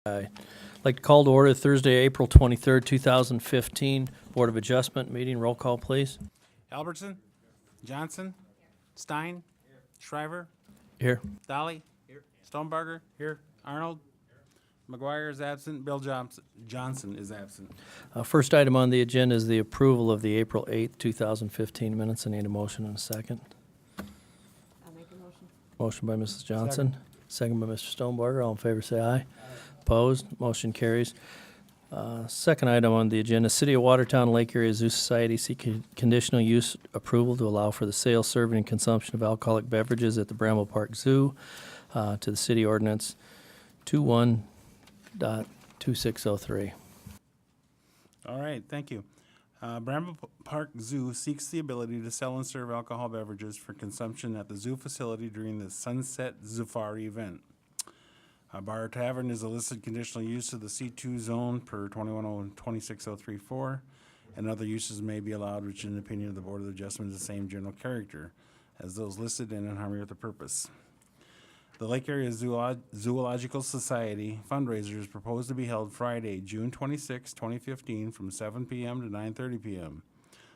I'd like to call to order Thursday, April 23rd, 2015, Board of Adjustment meeting. Roll call, please. Albertson? Johnson? Stein? Shriver? Here. Dolly? Here. Stonebarger? Here. Arnold? McGuire is absent. Bill Johnson is absent. First item on the agenda is the approval of the April 8th, 2015 minutes. I need a motion and a second. I'll make a motion. Motion by Mrs. Johnson, second by Mr. Stonebarger. All in favor, say aye. Opposed? Motion carries. Second item on the agenda, City of Watertown Lake Area Zoo Society seek conditional use approval to allow for the sale, serving, and consumption of alcoholic beverages at the Bramble Park Zoo to the city ordinance 21.2603. All right, thank you. Bramble Park Zoo seeks the ability to sell and serve alcohol beverages for consumption at the zoo facility during the Sunset Safari event. Bar or tavern is a listed conditional use of the C2 zone per 21.26034, and other uses may be allowed, which in the opinion of the Board of Adjustment is the same general character as those listed and in harmony with the purpose. The Lake Area Zoological Society fundraiser is proposed to be held Friday, June 26, 2015, from 7 p.m. to 9:30 p.m.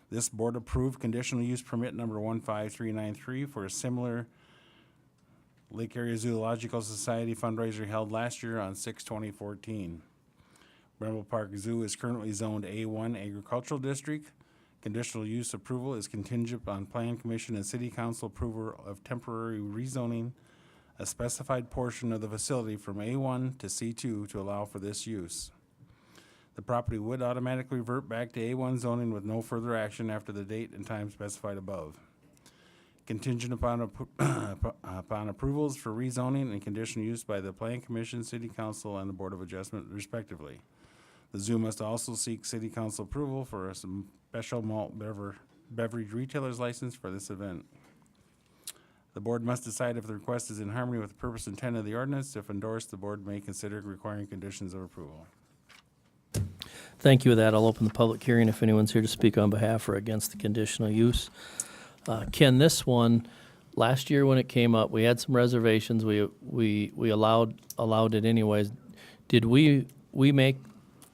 This board-approved conditional use permit number 15393 for a similar Lake Area Zoological Society fundraiser held last year on 6/2014. Bramble Park Zoo is currently zoned A1 Agricultural District. Conditional use approval is contingent on Plan Commission and City Council approval of temporary rezoning a specified portion of the facility from A1 to C2 to allow for this use. The property would automatically revert back to A1 zoning with no further action after the date and time specified above. Contingent upon approvals for rezoning and conditional use by the Plan Commission, City Council, and the Board of Adjustment, respectively. The zoo must also seek City Council approval for a special malt beverage retailer's license for this event. The board must decide if the request is in harmony with the purpose and intent of the ordinance. If endorsed, the board may consider requiring conditions of approval. Thank you. With that, I'll open the public hearing if anyone's here to speak on behalf or against the conditional use. Ken, this one, last year when it came up, we had some reservations. We allowed it anyways. Did we make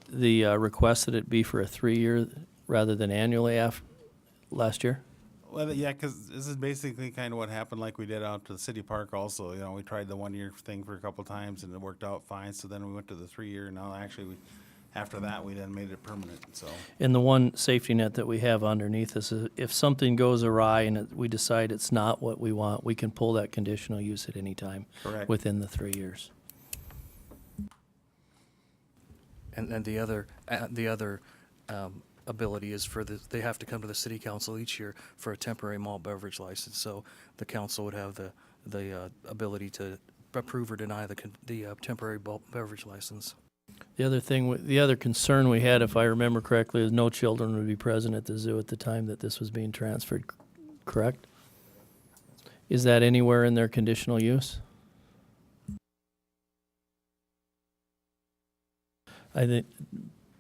the request that it be for a 3-year rather than annually last year? Well, yeah, because this is basically kind of what happened like we did out to the city park also. You know, we tried the 1-year thing for a couple times and it worked out fine. So then we went to the 3-year. Now actually after that, we then made it permanent, so. And the one safety net that we have underneath this is if something goes awry and we decide it's not what we want, we can pull that conditional use at any time. Correct. Within the 3 years. And the other ability is they have to come to the city council each year for a temporary malt beverage license. So the council would have the ability to approve or deny the temporary malt beverage license. The other concern we had, if I remember correctly, is no children would be present at the zoo at the time that this was being transferred, correct? Is that anywhere in their conditional use?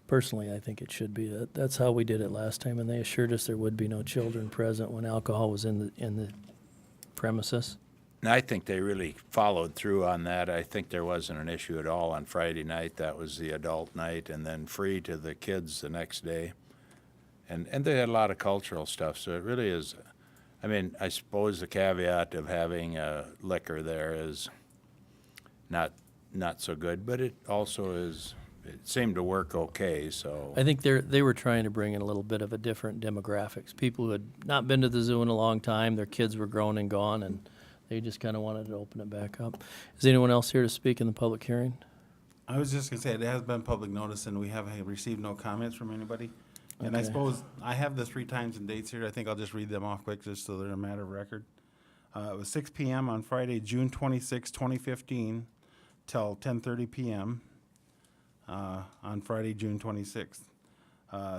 Personally, I think it should be. That's how we did it last time, and they assured us there would be no children present when alcohol was in the premises. And I think they really followed through on that. I think there wasn't an issue at all on Friday night. That was the adult night, and then free to the kids the next day. And they had a lot of cultural stuff, so it really is. I mean, I suppose the caveat of having liquor there is not so good, but it also is. It seemed to work okay, so. I think they were trying to bring in a little bit of a different demographics. People who had not been to the zoo in a long time, their kids were grown and gone, and they just kind of wanted to open it back up. Is anyone else here to speak in the public hearing? I was just gonna say, it has been public notice and we have received no comments from anybody. And I Okay. suppose, I have the 3 times and dates here. I think I'll just read them off quick just so they're a matter of record. It was 6 p.m. on Friday, June 26, 2015, till 10:30 p.m. On Friday, June 26th.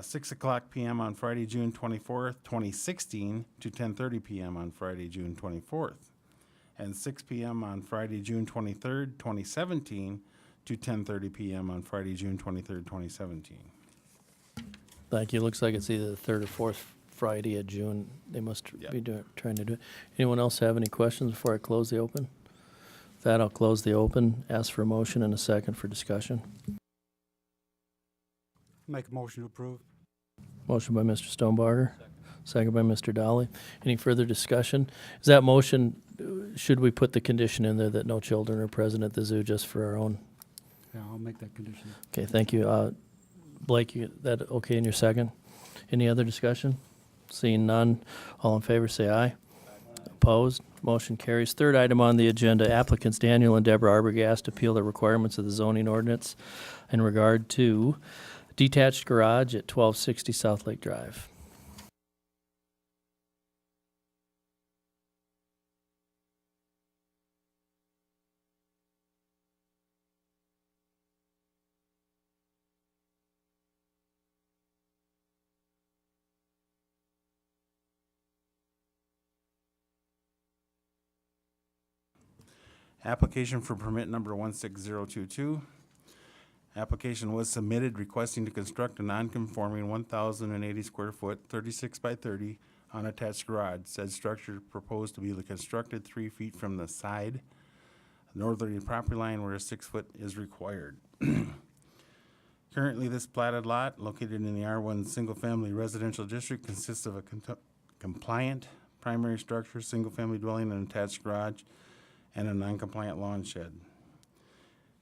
6 o'clock p.m. on Friday, June 24th, 2016 to 10:30 p.m. on Friday, June 24th. And 6 p.m. on Friday, June 23rd, 2017 to 10:30 p.m. on Friday, June 23rd, 2017. Thank you. Looks like it's either the 3rd or 4th Friday of June. They must Yep. be trying to do it. Anyone else have any questions before I close the open? that, I'll close the open, ask for a motion and a second for discussion. Make a motion to approve. Motion by Mr. Stonebarger, second by Mr. Dolly. Any further discussion? Is that motion, should we put the condition in there that no children are present at the zoo just for our own? Yeah, I'll make that condition. Okay, thank you. Blake, that okay in your second? Any other discussion? Seeing none, all in favor say aye. Opposed? Motion carries. Third item on the agenda, applicants Daniel and Deborah Arbogast appeal the requirements of the zoning ordinance in regard to detached garage at 1260 South Lake Drive. Application for permit number 16022. Application was submitted requesting to construct a non-conforming 1,080 square foot, 36 by 30 unattached garage. Said structure proposed to be constructed 3 feet from the side northerly property line where a 6 foot is required. Currently, this platted lot, located in the R1 Single Family Residential District, consists of a compliant primary structure, single-family dwelling, and attached garage, and a non-compliant lawn shed.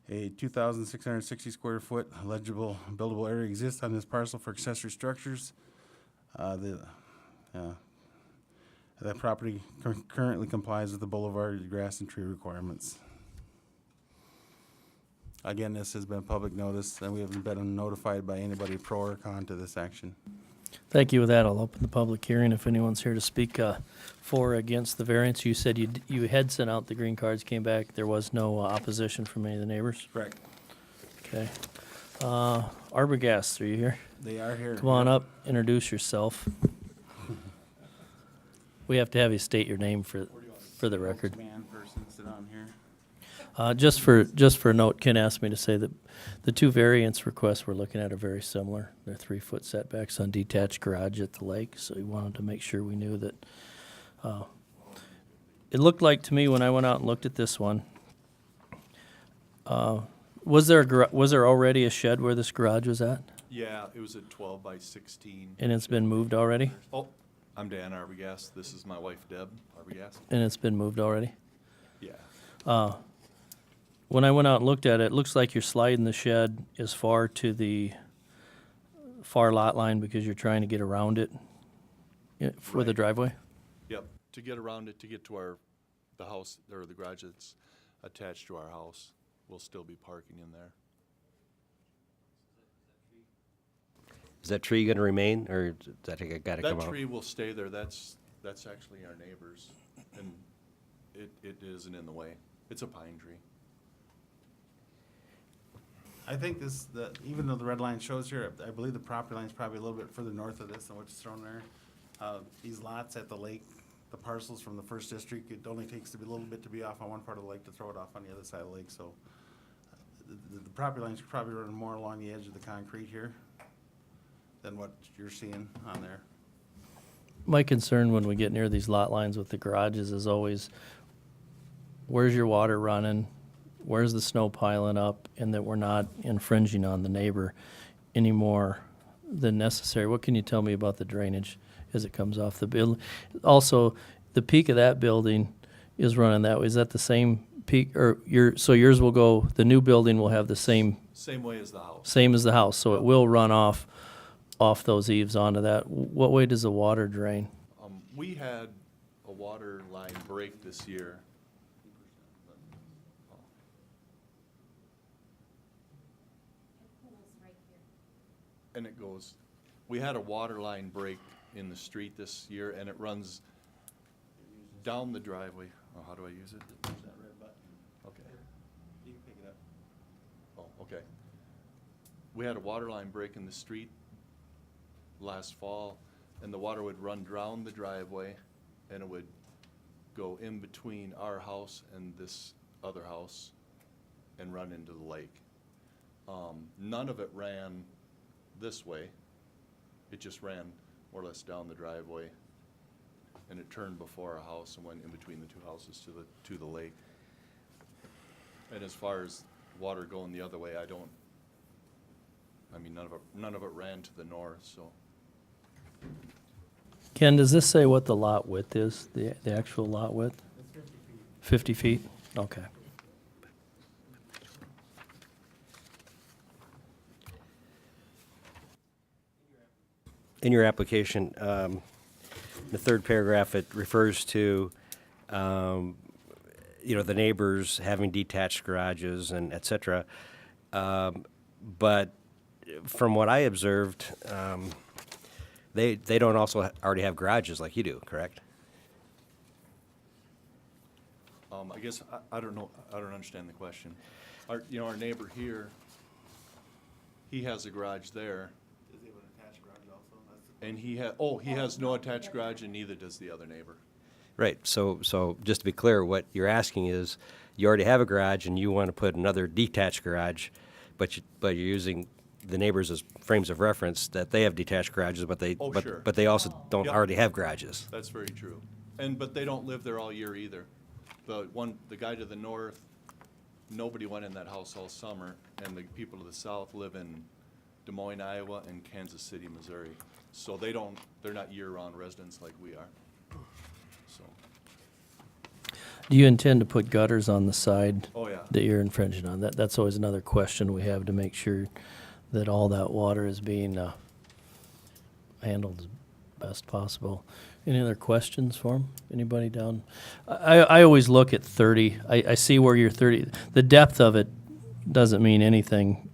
A 2,660 square foot legible buildable area exists on this parcel for accessory structures. That property currently complies with the boulevard, grass, and tree requirements. Again, this has been public notice, and we haven't been notified by anybody pro or con to this action. Thank you. With that, I'll open the public hearing. If anyone's here to speak for or against the variance, you said you had sent out the green cards, came back. There was no opposition from any of the neighbors? Correct. Okay. Arbogast, are you here? They are here. Come on up, introduce yourself. We have to have you state your name for the record. Man, person, sit on here. Just for a note, Ken asked me to say that the two variance requests we're looking at are very similar. They're 3 foot setbacks on detached garage at the lake, so we wanted to make sure we knew that. It looked like to me when I went out and looked at this one, was there already a shed where this garage was at? Yeah, it was a 12 by 16. And it's been moved already? Oh, I'm Dan Arbogast. This is my wife, Deb Arbogast. And it's been moved already? Yeah. When I went out and looked at it, it looks like you're sliding the shed as far to the far lot line because you're trying to get around it for the Right. driveway? Yep. To get around it, to get to the house, or the garage that's attached to our house, we'll still be parking in there. Is that tree going to remain, or is that got to come That out? tree will stay there. That's actually our neighbor's, and it isn't in the way. It's a pine tree. I think even though the red line shows here, I believe the property line is probably a little bit further north of this than what's thrown there. These lots at the lake, the parcels from the first district, it only takes to be a little bit to be off on one part of the lake to throw it off on the other side of the lake, so the property line's probably running more along the edge of the concrete here than what you're seeing on there. My concern when we get near these lot lines with the garages is always, where's your water running? Where's the snow piling up? And that we're not infringing on the neighbor any more than necessary. What can you tell me about the drainage as it comes off the building? Also, the peak of that building is running that way. Is that the same peak, or so yours will go, the new building will have the same Same way as the house. same as the house, so it will run off those eaves onto that. What way does the water drain? We had a water line break this year. And it goes, we had a water line break in the street this year, and it runs down the driveway. Oh, how do I use it? There's that red button. Okay. You can pick it up. Oh, okay. We had a water line break in the street last fall, and the water would run down the driveway, and it would go in between our house and this other house and run into the lake. None of it ran this way. It just ran more or less down the driveway, and it turned before our house and went in between the two houses to the lake. And as far as water going the other way, none of it ran to the north, so. Ken, does this say what the lot width is, the actual lot width? It's 50 feet. 50 feet? Okay. In your application, the third paragraph, it refers to, the neighbors having detached garages and et cetera. But from what I observed, they don't also already have garages like you do, correct? I guess, I don't know, I don't understand the question. Our neighbor here, he has a garage there. Does he have an attached garage also? And he has no attached garage, and neither does the other neighbor. Right, so just to be clear, what you're asking is, you already have a garage and you want to put another detached garage, but you're using the neighbors as frames of reference that they have detached garages, but they, Oh, but, sure. but they also don't Yep. already have garages. That's very true. But they don't live there all year either. The guy to the north, nobody went in that house all summer, and the people to the south live in Des Moines, Iowa, and Kansas City, Missouri. So they're not year-round residents like we are. So, Do you intend to put gutters on the side oh yeah, that you're infringing on? That's always another question we have to make sure that all that water is being handled as best possible. Any other questions for him? Anybody down? I always look at 30. I see where you're 30. The depth of it doesn't mean anything.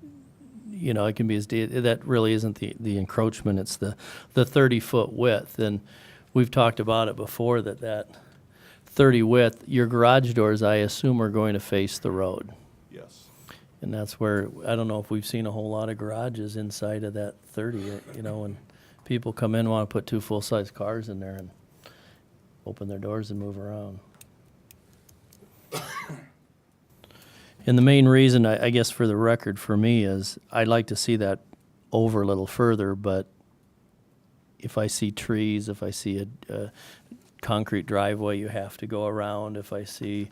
You know, it can be that really isn't the encroachment. It's the 30-foot width. And we've talked about it before that 30 width, your garage doors, I assume, are going to face the road. yes. And that's where, I don't know if we've seen a whole lot of garages inside of that 30, when people come in, want to put two full-size cars in there and open their doors and move around. And the main reason, I guess for the record for me, is I'd like to see that over a little further, but if I see trees, if I see a concrete driveway you have to go around, if I see,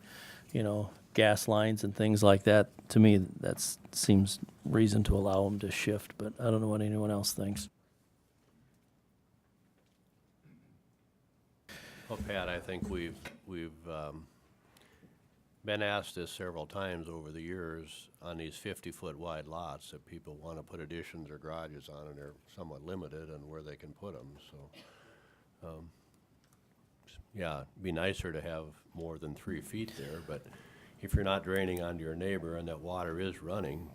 gas lines and things like that, to me, that seems reason to allow them to shift, but I don't know what anyone else thinks. Well, Pat, I think we've been asked this several times over the years on these 50-foot wide lots that people want to put additions or garages on, and they're somewhat limited on where they can put them, so. Yeah, it'd be nicer to have more than 3 feet there, but if you're not draining onto your neighbor and that water is running,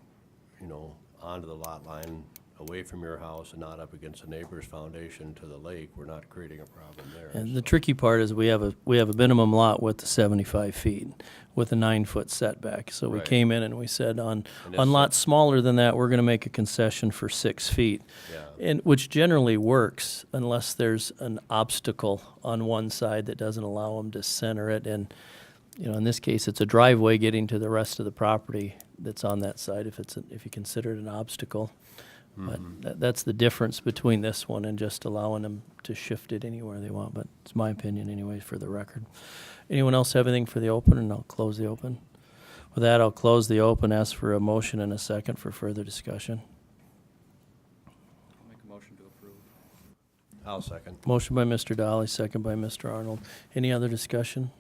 onto the lot line, away from your house and not up against the neighbor's foundation to the lake, we're not creating a problem there. And the tricky part is we have a minimum lot width of 75 feet with a 9-foot setback. So we Right. came in and we said And on it's lots smaller than that, we're going to make a concession for 6 feet. Yeah. And which generally works unless there's an obstacle on one side that doesn't allow them to center it. And in this case, it's a driveway getting to the rest of the property that's on that side. If you consider it an obstacle. But that's the difference between this one and just allowing them to shift it anywhere they want. But it's my opinion anyway, for the record. Anyone else have anything for the open? And I'll close the open. With that, I'll close the open, ask for a motion and a second for further discussion. I'll make a motion to approve. I'll second. Motion by Mr. Dolly, second by Mr. Arnold. Any other discussion?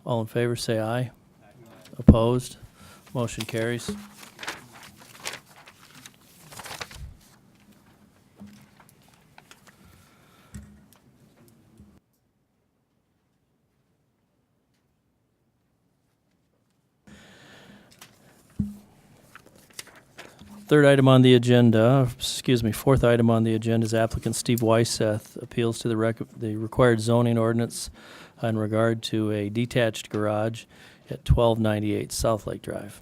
All in favor, say aye. Opposed? Motion carries. Fourth item on the agenda is applicant Steve Wyseth appeals to the required zoning ordinance in regard to a detached garage at 1298 South Lake Drive.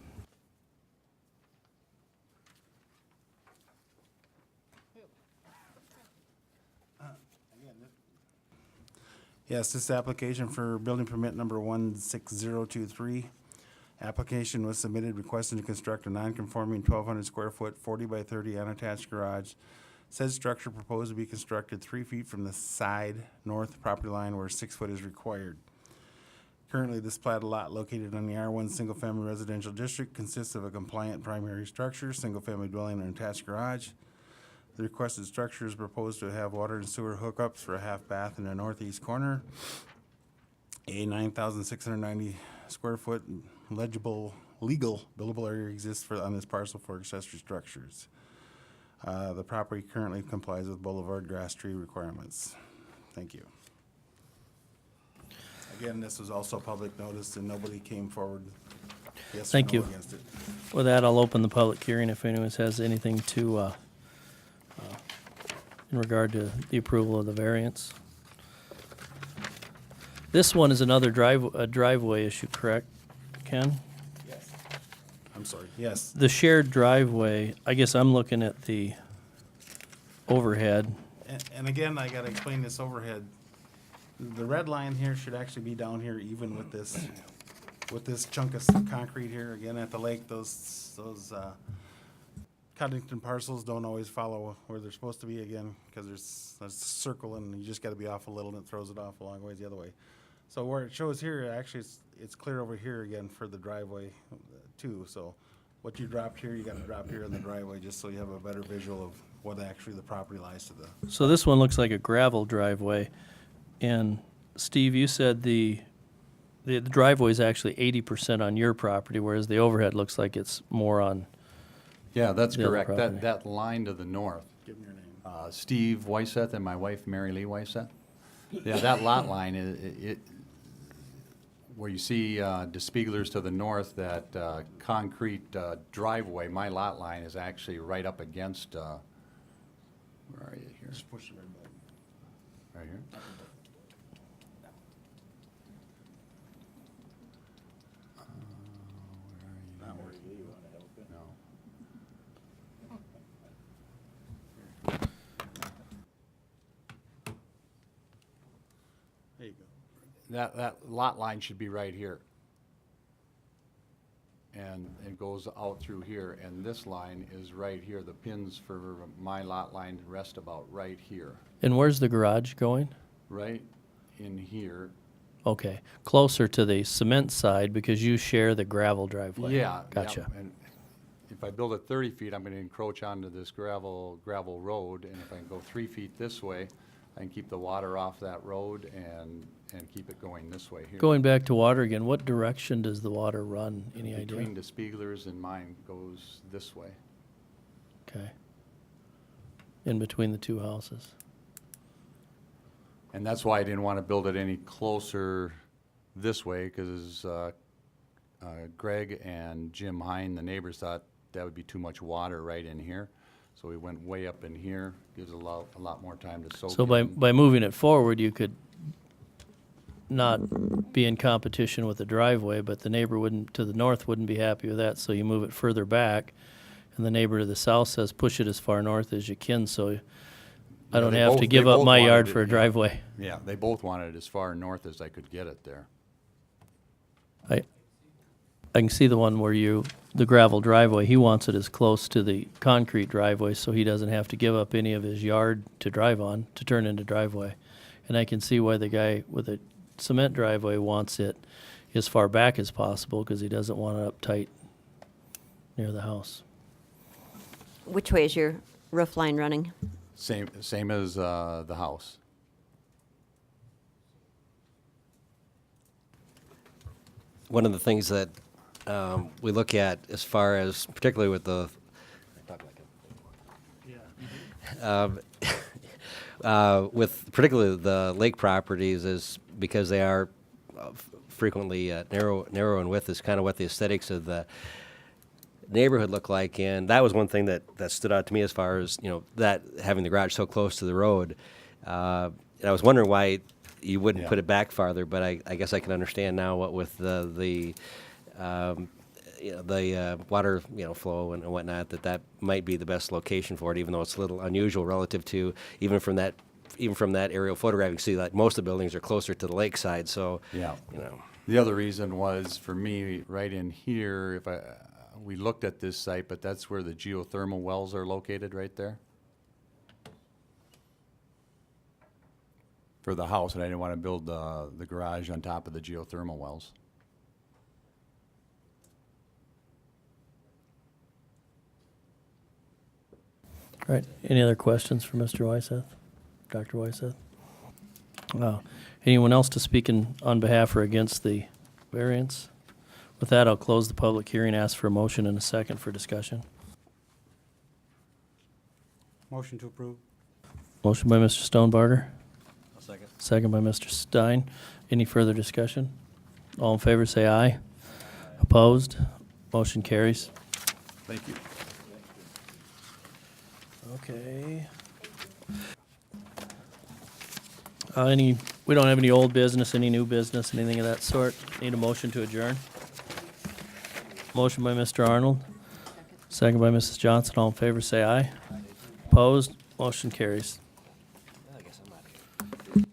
Yes, this application for building permit number 16023. Application was submitted requesting to construct a non-conforming 1,200 square foot, 40 by 30 unattached garage. Said structure proposed to be constructed 3 feet from the side north property line where 6 foot is required. Currently, this platted lot located on the R1 Single Family Residential District consists of a compliant primary structure, single-family dwelling and attached garage. The requested structure is proposed to have water and sewer hookups for a half bath in the northeast corner. A 9,690 square foot legal buildable area exists on this parcel for accessory structures. The property currently complies with boulevard grass tree requirements. Thank you. Again, this was also public notice and nobody came forward. Yes or Thank no you. against it. With that, I'll open the public hearing if anyone has anything to, in regard to the approval of the variance. This one is another driveway issue, correct, Ken? I'm sorry, yes. The shared driveway, I guess I'm looking at the overhead. And again, I gotta explain this overhead. The red line here should actually be down here even with this chunk of concrete here. Again, at the lake, those Cottington parcels don't always follow where they're supposed to be again, because there's a circle and you just gotta be off a little and it throws it off a long ways the other way. So where it shows here, actually, it's clear over here again for the driveway too. So what you dropped here, you gotta drop here in the driveway, just so you have a better visual of what actually the property lies to the. So this one looks like a gravel driveway. And Steve, you said the driveway is actually 80% on your property, whereas the overhead looks like it's more on, Yeah, that's The other correct. property. That line to the north, Give me your name. Steve Wyseth and my wife Mary Lee Wyseth. Yeah, that lot line, where you see DeSpiegelers to the north, that concrete driveway, my lot line is actually right up against, where are you here? Just push the red button. Right here? Not where you wanna help it. No. There you go. That lot line should be right here. And it goes out through here, and this line is right here. The pins for my lot line rest about right here, and where's the garage going? right in here. Okay, closer to the cement side because you share the gravel driveway. Yeah. Gotcha. And if I build it 30 feet, I'm gonna encroach onto this gravel road, and if I can go 3 feet this way, I can keep the water off that road and keep it going this way here. Going back to water again, what direction does the water run? Any idea? Between the Spiegelers and mine goes this way. Okay. In between the two houses. And that's why I didn't want to build it any closer this way, because Greg and Jim Hine, the neighbors, thought that would be too much water right in here. So we went way up in here, gives a lot more time to soak So in. by moving it forward, you could not be in competition with the driveway, but the neighbor to the north wouldn't be happy with that, so you move it further back. And the neighbor to the south says, push it as far north as you can, so I don't they have both- to they give up both my wanted yard it, for a yeah. driveway. Yeah, they both wanted it as far north as I could get it there. I can see the one where the gravel driveway, he wants it as close to the concrete driveway so he doesn't have to give up any of his yard to drive on, to turn into driveway. And I can see why the guy with a cement driveway wants it as far back as possible because he doesn't want it uptight near the house. Which way is your roof line running? Same as the house. One of the things that we look at as far as, particularly with the, with particularly the lake properties, is because they are frequently narrow in width, is kind of what the aesthetics of the neighborhood look like. And that was one thing that stood out to me as far as, that having the garage so close to the road. And I was wondering why you wouldn't Yeah. put it back farther, but I guess I can understand now what with the water, flow and whatnot, that might be the best location for it, even though it's a little unusual relative to, even from that aerial photograph, you can see like most of the buildings are closer to the lakeside, so, Yeah. The other reason was, for me, right in here, we looked at this site, but that's where the geothermal wells are located, right there. for the house, and I didn't want to build the garage on top of the geothermal wells. All right, any other questions for Mr. Wyseth? Dr. Wyseth? Anyone else to speak on behalf or against the variance? With that, I'll close the public hearing, ask for a motion and a second for discussion. Motion to approve. Motion by Mr. Stonebarger, I'll second. second by Mr. Stein. Any further discussion? All in favor, say aye. Opposed? Motion carries. Thank you. Okay. We don't have any old business, any new business, anything of that sort? Need a motion to adjourn? Motion by Mr. Arnold, second by Mrs. Johnson. All in favor, say aye. Opposed? Motion carries. I guess I'm out of here.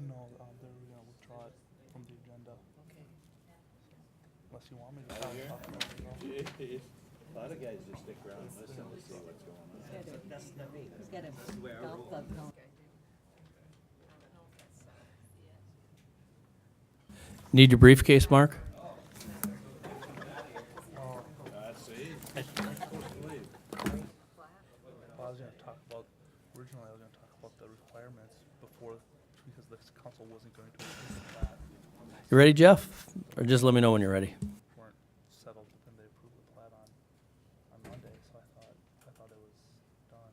No, they're gonna withdraw it from the agenda. Okay. Unless you want me to talk about it. A lot of guys just stick around and listen to see what's going on. He's got a golf club going. Need your briefcase, Mark? Well, I was gonna talk about, originally I was gonna talk about the requirements before, because the council wasn't going to approve the plat. You ready, Jeff? Or just let me know when you're ready. Weren't settled, but then they approved the plat on Monday, so I thought it was done.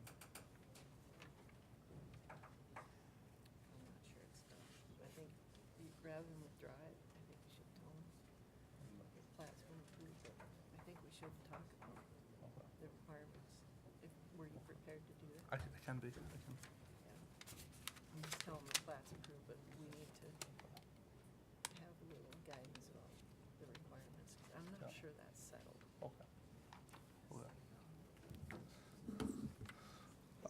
Sure it's done. I think rather than withdraw it, I think we should tell them the plat's been approved, but I think we should talk about the requirements. Were you prepared to do that? I can be, And just tell them the plat's approved, but we need to have a little guidance about the requirements. 'Cause I'm not sure that's settled. okay.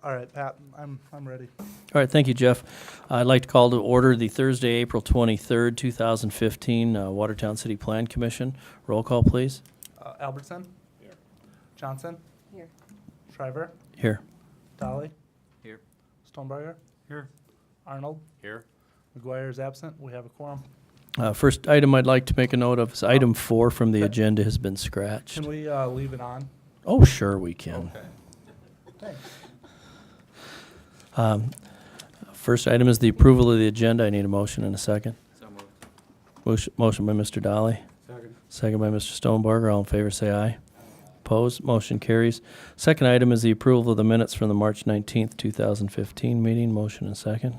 All right, Pat, I'm ready. All right, thank you, Jeff. I'd like to call to order the Thursday, April 23rd, 2015 Watertown City Plan Commission. Roll call, please. Albertson? Here. Johnson? Here. Shriver? Here. Dolly? Here. Stonebarger? Here. Arnold? Here. McGuire is absent. We have a quorum. First item I'd like to make a note of is item 4 from the agenda has been scratched. Can we leave it on? Oh, sure we can. Thanks. First item is the approval of the agenda. I need a motion and a second. Motion by Mr. Dolly. Second. Second by Mr. Stonebarger. All in favor, say aye. Opposed? Motion carries. Second item is the approval of the minutes from the March 19th, 2015 meeting. Motion and second.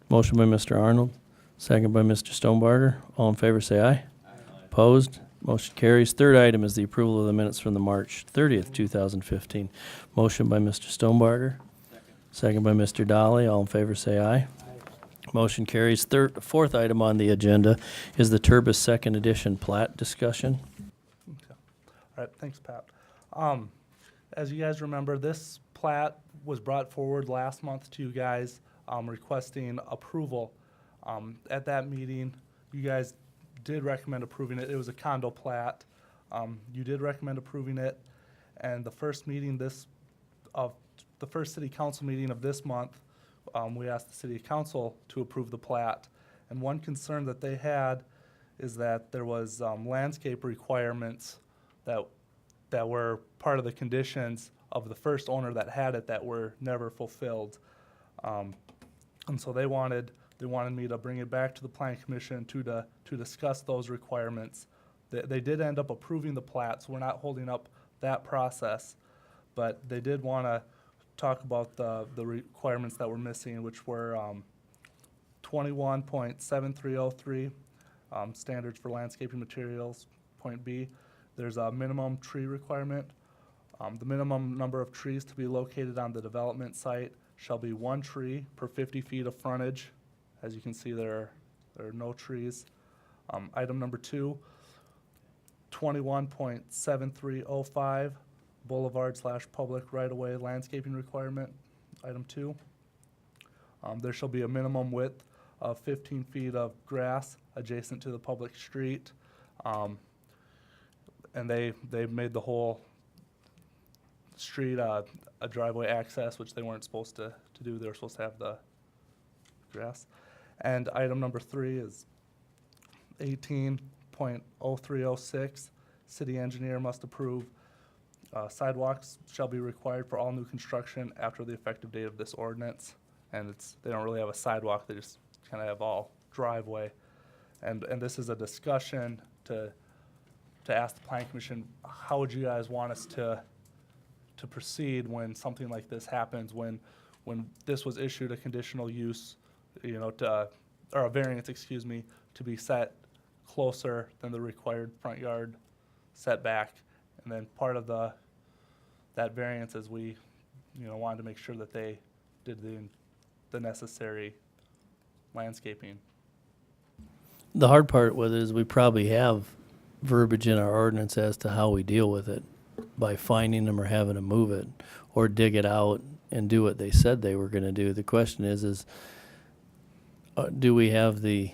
Motion by Mr. Arnold. Second by Mr. Stonebarger. All in favor, say aye. Opposed? Motion carries. Third item is the approval of the minutes from the March 30th, 2015. Motion by Mr. Stonebarger. Second by Mr. Dolly. All in favor, say aye. Motion carries. Fourth item on the agenda is the Turbis Second Edition plat discussion. Okay. All right, thanks, Pat. As you guys remember, this plat was brought forward last month to you guys, requesting approval. At that meeting, you guys did recommend approving it. It was a condo plat. You did recommend approving it, and the first meeting the first city council meeting of this month, we asked the city council to approve the plat. And one concern that they had is that there was landscape requirements that were part of the conditions of the first owner that had it that were never fulfilled. And so they wanted me to bring it back to the planning commission to discuss those requirements. They did end up approving the plat, so we're not holding up that process. But they did want to talk about the requirements that were missing, which were 21.7303, standards for landscaping materials, point B. There's a minimum tree requirement. The minimum number of trees to be located on the development site shall be 1 tree per 50 feet of frontage. As you can see, there are no trees. Item number 2, 21.7305 boulevard/public right-of-way landscaping requirement. Item 2, there shall be a minimum width of 15 feet of grass adjacent to the public street. And they've made the whole street a driveway access, which they weren't supposed to do. They were supposed to have the grass. And item number 3 is 18.0306. City engineer must approve sidewalks shall be required for all new construction after the effective date of this ordinance. And they don't really have a sidewalk, they just kind of have all driveway. And this is a discussion to ask the planning commission, how would you guys want us to proceed when something like this happens, when this was issued a conditional use, or a variance, excuse me, to be set closer than the required front yard setback. And then part of that variance is we, wanted to make sure that they did the necessary landscaping. The hard part with it is we probably have verbiage in our ordinance as to how we deal with it by finding them or having to move it or dig it out and do what they said they were going to do. The question is do we have the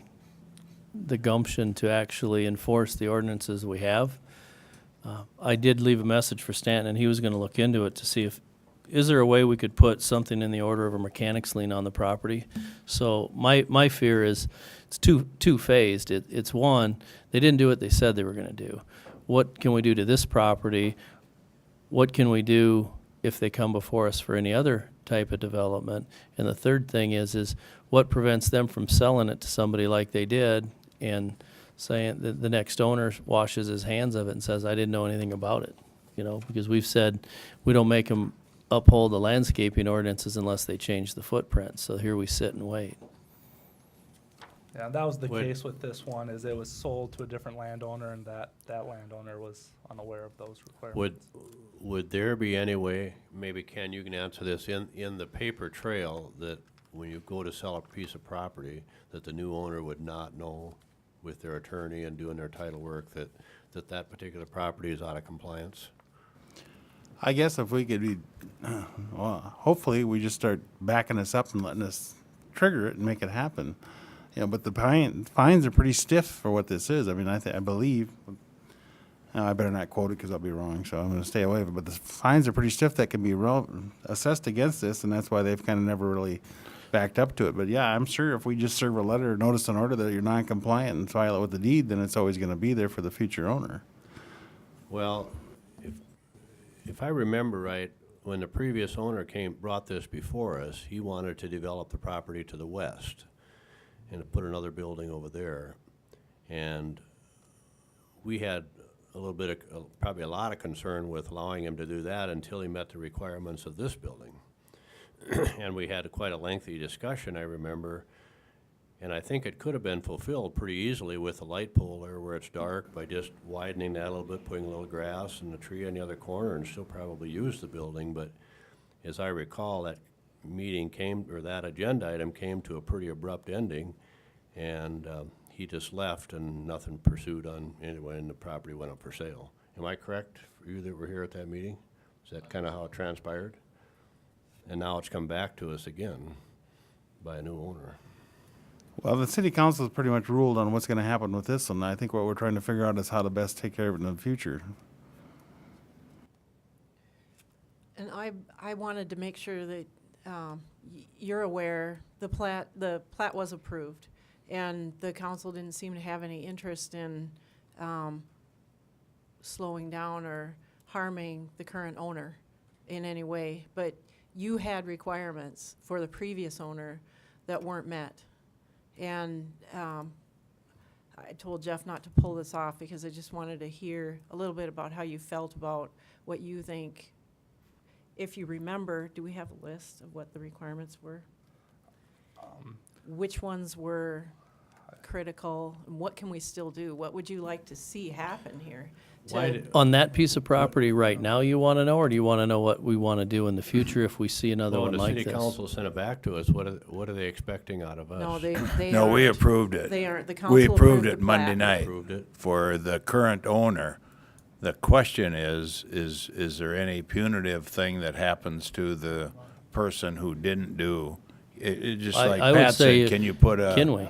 gumption to actually enforce the ordinances we have? I did leave a message for Stanton, and he was going to look into it to see is there a way we could put something in the order of a mechanics lien on the property? So my fear is it's two-phased. It's one, they didn't do what they said they were going to do. What can we do to this property? What can we do if they come before us for any other type of development? And the third thing is what prevents them from selling it to somebody like they did and saying that the next owner washes his hands of it and says, I didn't know anything about it, because we've said we don't make them uphold the landscaping ordinances unless they change the footprint. So here we sit and wait. Yeah, that was the case with this one, is it was sold to a different landowner, and that landowner was unaware of those requirements. Would there be any way, maybe Ken, you can answer this, in the paper trail, that when you go to sell a piece of property, that the new owner would not know with their attorney and doing their title work that particular property is out of compliance? I guess if we could be, well, hopefully we just start backing us up and letting us trigger it and make it happen. But the fines are pretty stiff for what this is. I mean, I believe, I better not quote it because I'll be wrong, so I'm going to stay away from it. But the fines are pretty stiff that can be assessed against this, and that's why they've kind of never really backed up to it. But yeah, I'm sure if we just serve a letter or notice an order that you're non-compliant and file it with the deed, then it's always going to be there for the future owner. Well, if I remember right, when the previous owner brought this before us, he wanted to develop the property to the west and to put another building over there. And we had a little bit of, probably a lot of concern with allowing him to do that until he met the requirements of this building. And we had quite a lengthy discussion, I remember, and I think it could have been fulfilled pretty easily with the light pole there where it's dark by just widening that a little bit, putting a little grass and a tree on the other corner, and still probably use the building. But as I recall, that meeting that agenda item came to a pretty abrupt ending, and he just left and nothing pursued on anyway, and the property went up for sale. Am I correct, for you that were here at that meeting? Is that kind of how it transpired? And now it's come back to us again by a new owner. Well, the city council has pretty much ruled on what's going to happen with this, and I think what we're trying to figure out is how to best take care of it in the future. And I wanted to make sure that you're aware the plat was approved, and the council didn't seem to have any interest in slowing down or harming the current owner in any way. But you had requirements for the previous owner that weren't met. And I told Jeff not to pull this off because I just wanted to hear a little bit about how you felt about what you think. If you remember, do we have a list of what the requirements were? Which ones were critical, and what can we still do? What would you like to see happen here? Why to, did- On that piece of property right now, you want to know, or do you want to know what we want to do in the future if we see another Well, one the like city this? council sent it back to us. What are they expecting out of us? No, they No, we aren't. approved it. They aren't. The council We approved the it Monday plat. night Approved it. for the current owner. The question is there any punitive thing that happens to the person who didn't do? It just like I would Pat say, said, can you put a? Can we?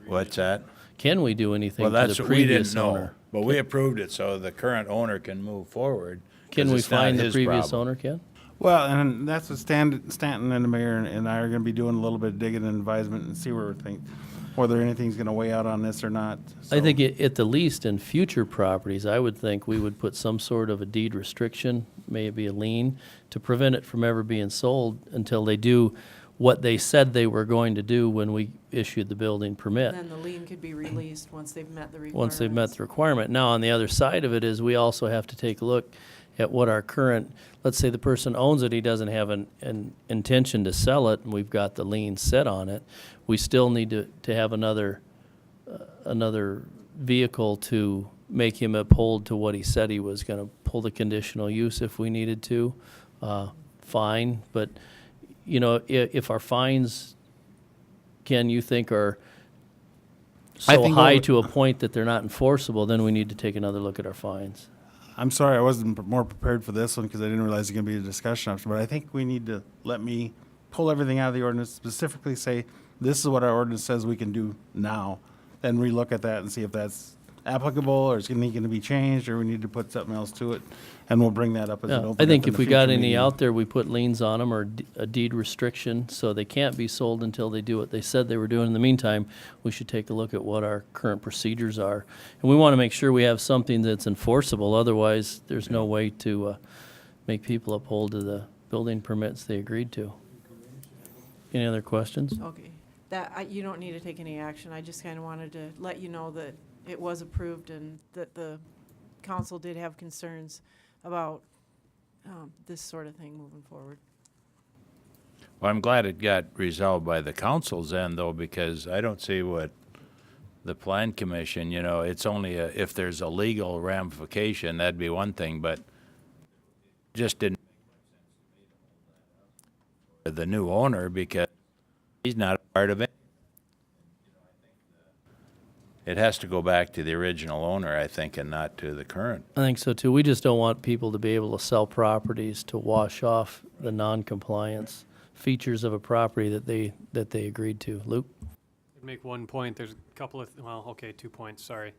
What's that? Can we do anything Well, to that's the what we previous didn't know, owner? but we approved it so the current owner can move forward. 'cause Can we it's not find the his previous problem. owner, Ken? Well, and that's what Stanton and the mayor and I are gonna be doing a little bit of digging and advisement and see where we think, whether anything's gonna weigh out on this or not. I So- think at the least in future properties, I would think we would put some sort of a deed restriction, maybe a lien, to prevent it from ever being sold until they do what they said they were going to do when we issued the building permit. Then the lien could be released once they've met the requirements. Once they've met the requirement. Now, on the other side of it is we also have to take a look at what our current, let's say the person owns it, he doesn't have an intention to sell it, and we've got the lien set on it. We still need to have another vehicle to make him uphold to what he said he was gonna pull the conditional use if we needed to. Fine, but, you know, if our fines, Ken, you think are I so think high over- to a point that they're not enforceable, then we need to take another look at our fines. I'm sorry, I wasn't more prepared for this one because I didn't realize it was going to be a discussion after, but I think we need to let me pull everything out of the ordinance, specifically say, this is what our ordinance says we can do now, then relook at that and see if that's applicable, or it's going to be changed, or we need to put something else to it, and we'll bring that up as an Yeah, open. I think up in if the we got future any meeting. out there, we put liens on them or a deed restriction, so they can't be sold until they do what they said they were doing. In the meantime, we should take a look at what our current procedures are. And we want to make sure we have something that's enforceable, otherwise there's no way to make people uphold to the building permits they agreed to. Any other questions? Okay. You don't need to take any action. I just kind of wanted to let you know that it was approved and that the council did have concerns about this sort of thing moving forward. Well, I'm glad it got resolved by the council's end, though, because I don't see what the plan commission, you know, it's only if there's a legal ramification, that'd be one thing, but just didn't the new owner because he's not a part of it. It has to go back to the original owner, I think, and not to the current. I think so too. We just don't want people to be able to sell properties to wash off the non-compliance features of a property that they agreed to. Luke? I'd make one point. There's a couple of, well, okay, 2 points, sorry.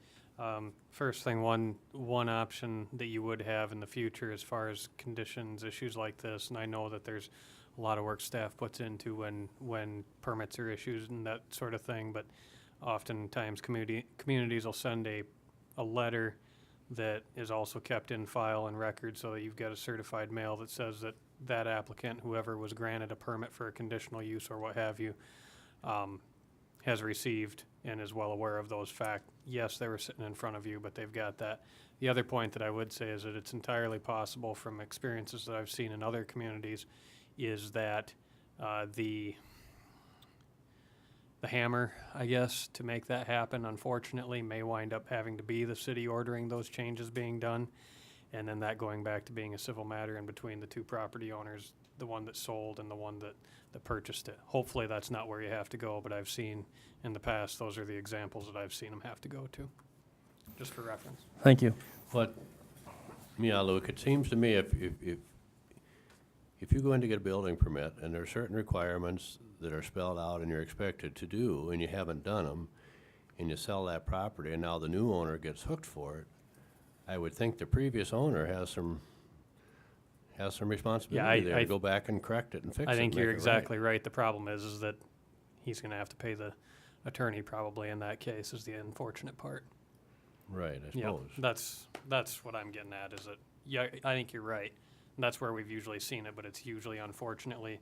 First thing, one option that you would have in the future as far as conditions, issues like this, and I know that there's a lot of work staff puts into when permits are issued and that sort of thing, but oftentimes communities will send a letter that is also kept in file and record so that you've got a certified mail that says that that applicant, whoever was granted a permit for a conditional use or what have you, has received and is well aware of those facts. Yes, they were sitting in front of you, but they've got that. The other point that I would say is that it's entirely possible from experiences that I've seen in other communities is that the hammer, I guess, to make that happen, unfortunately, may wind up having to be the city ordering those changes being done, and then that going back to being a civil matter in between the two property owners, the one that sold and the one that purchased it. Hopefully that's not where you have to go, but I've seen in the past, those are the examples that I've seen them have to go to, just for reference. Thank you. But, yeah, Luke, it seems to me if you go in to get a building permit and there are certain requirements that are spelled out and you're expected to do and you haven't done them, and you sell that property and now the new owner gets hooked for it, I would think the previous owner has some responsibility there to go back and correct it and fix it. I think and you're make it exactly right. The problem is that he's gonna have to pay the attorney probably in that case is the unfortunate part. Right, I Yeah, suppose. that's what I'm getting at is that, yeah, I think you're right. And that's where we've usually seen it, but it's usually unfortunately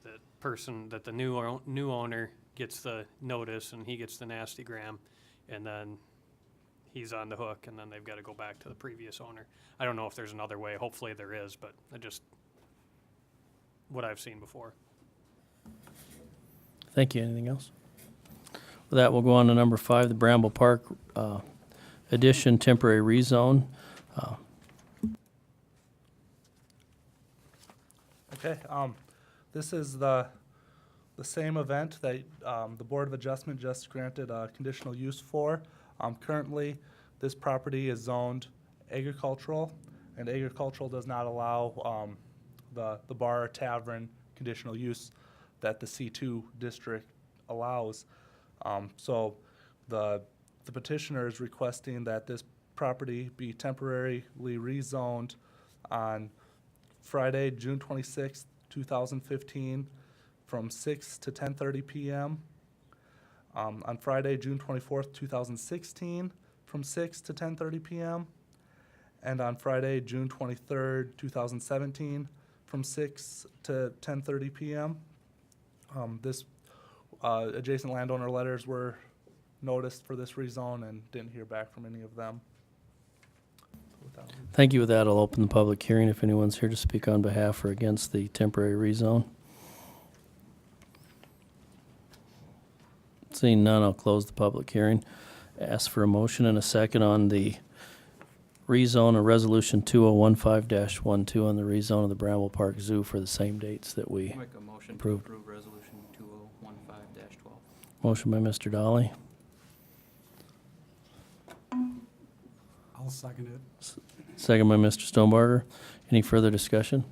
that the new owner gets the notice and he gets the nasty gram and then he's on the hook and then they've got to go back to the previous owner. I don't know if there's another way. Hopefully there is, but what I've seen before. Thank you. Anything else? With that, we'll go on to number 5, the Bramble Park addition temporary rezone. Okay, this is the same event that, the Board of Adjustment just granted a conditional use for. Currently, this property is zoned agricultural, and agricultural does not allow, the bar or tavern conditional use that the C2 district allows. So the petitioner is requesting that this property be temporarily rezoned on Friday, June 26th, 2015, from 6 to 10:30 p.m. On Friday, June 24th, 2016, from 6 to 10:30 p.m. And on Friday, June 23rd, 2017, from 6 to 10:30 p.m. This adjacent landowner letters were noticed for this rezone and didn't hear back from any of them. Without- Thank you. With that, I'll open the public hearing if anyone's here to speak on behalf or against the temporary rezone. Seeing none, I'll close the public hearing. Ask for a motion and a second on the rezone of Resolution 2015-12 on the rezone of the Bramble Park Zoo for the same dates that we Make a motion to approved. approve resolution 2015-12. Motion by Mr. Dolly, I'll second it. second by Mr. Stonebarger. Any further discussion?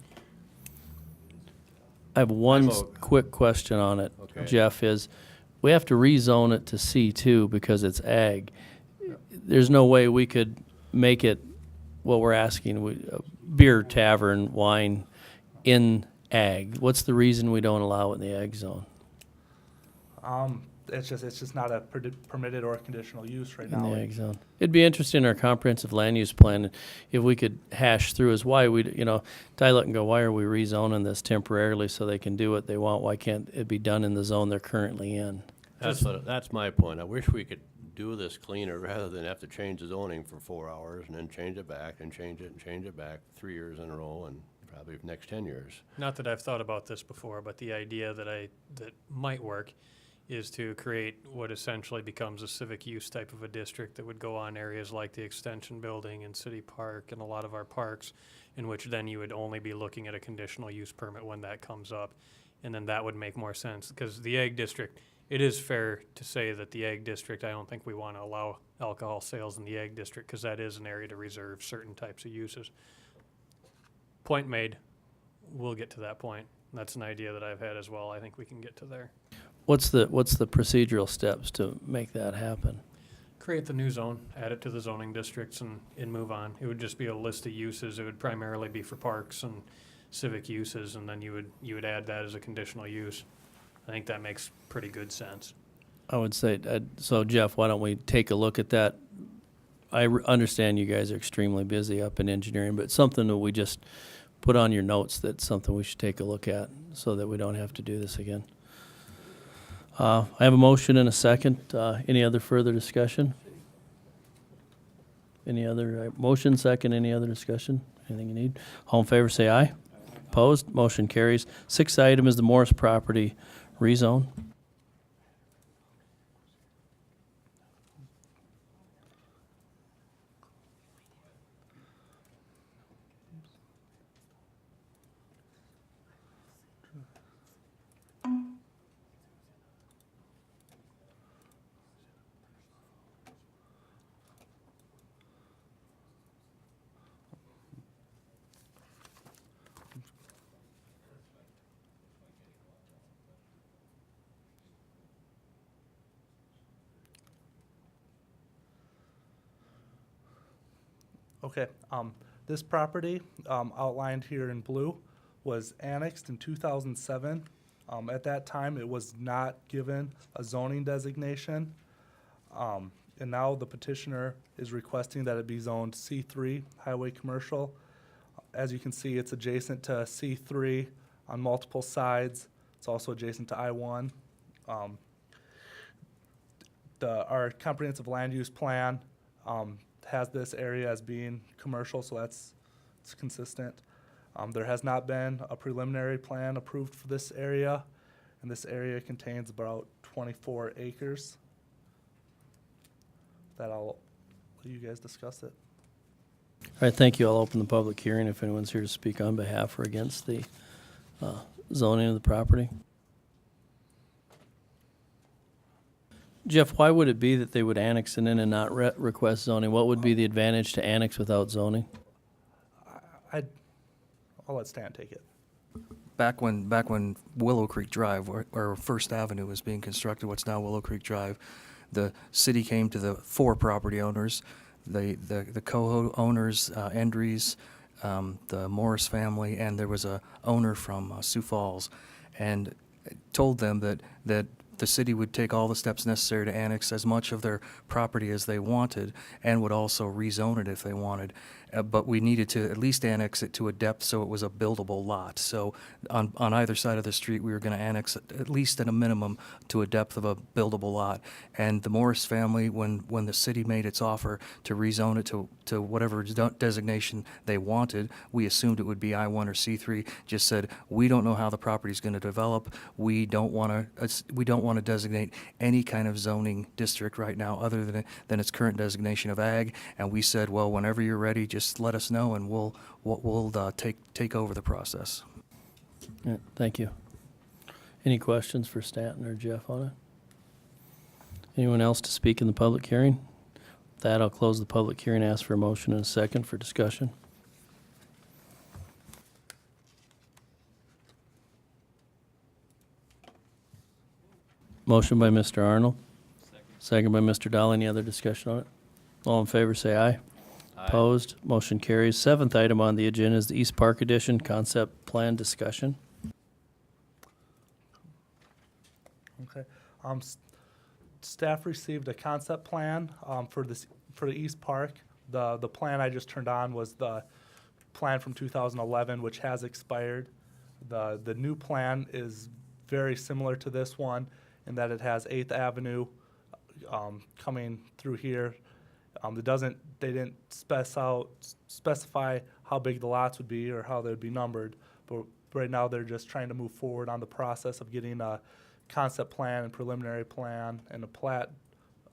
I have one quick question on it, Okay. Jeff, is we have to rezone it to C2 because it's ag. There's no way we could make it what we're asking, beer, tavern, wine in ag. What's the reason we don't allow it in the ag zone? It's just not a permitted or conditional use right In now. the ag zone. It'd be interesting in our comprehensive land use plan if we could hash through is why we, Tyler and go, why are we rezoning this temporarily so they can do what they want? Why can't it be done in the zone they're currently in? That's my point. I wish we could do this cleaner rather than have to change the zoning for 4 hours and then change it back and change it back 3 years in a row and probably the next 10 years. Not that I've thought about this before, but the idea that might work is to create what essentially becomes a civic use type of a district that would go on areas like the Extension Building and City Park and a lot of our parks, in which then you would only be looking at a conditional use permit when that comes up. And then that would make more sense, because the Ag District, it is fair to say that the Ag District, I don't think we want to allow alcohol sales in the Ag District, because that is an area to reserve certain types of uses. Point made. We'll get to that point. That's an idea that I've had as well. I think we can get to there. What's the procedural steps to make that happen? Create the new zone, add it to the zoning districts, and move on. It would just be a list of uses. It would primarily be for parks and civic uses, and then you would add that as a conditional use. I think that makes pretty good sense. I would say, so Jeff, why don't we take a look at that? I understand you guys are extremely busy up in engineering, but something that we just put on your notes, that's something we should take a look at so that we don't have to do this again. I have a motion and a second. Any other further discussion? Any other motion, second, any other discussion? Anything you need? All in favor, say aye. Opposed? Motion carries. Sixth item is the Morris property rezone. Okay, this property, outlined here in blue, was annexed in 2007. At that time, it was not given a zoning designation. And now the petitioner is requesting that it be zoned C3, highway commercial. As you can see, it's adjacent to C3 on multiple sides. It's also adjacent to I-1. Our comprehensive land use plan, has this area as being commercial, so it's consistent. There has not been a preliminary plan approved for this area, and this area contains about 24 acres. That I'll let you guys discuss it. right, thank you. I'll open the public hearing if anyone's here to speak on behalf or against the zoning of the property. Jeff, why would it be that they would annex it in and not request zoning? What would be the advantage to annex without zoning? I'll let Stan take it. Back when Willow Creek Drive, or First Avenue was being constructed, what's now Willow Creek Drive, the city came to the 4 property owners, the co-owners, Endries, the Morris family, and there was a owner from Sioux Falls, and told them that the city would take all the steps necessary to annex as much of their property as they wanted, and would also rezone it if they wanted. But we needed to at least annex it to a depth so it was a buildable lot. So on either side of the street, we were going to annex it at least at a minimum to a depth of a buildable lot. And the Morris family, when the city made its offer to rezone it to whatever designation they wanted, we assumed it would be I-1 or C3, just said, we don't know how the property's going to develop. We don't want to designate any kind of zoning district right now other than its current designation of ag. And we said, well, whenever you're ready, just let us know and we'll take over the process. Yeah, thank you. Any questions for Stanton or Jeff on it? Anyone else to speak in the public hearing? With that, I'll close the public hearing, ask for a motion and a second for discussion. Motion by Mr. Arnold. Second by Mr. Dahl. Any other discussion on it? All in favor, say aye. Opposed? Motion carries. 7th item on the agenda is the East Park Edition Concept Plan Discussion. Okay. Staff received a concept plan for the East Park. The plan I just turned on was the plan from 2011, which has expired. The new plan is very similar to this one in that it has 8th Avenue coming through here. They didn't specify how big the lots would be or how they would be numbered, but right now they're just trying to move forward on the process of getting a concept plan and preliminary plan and a plat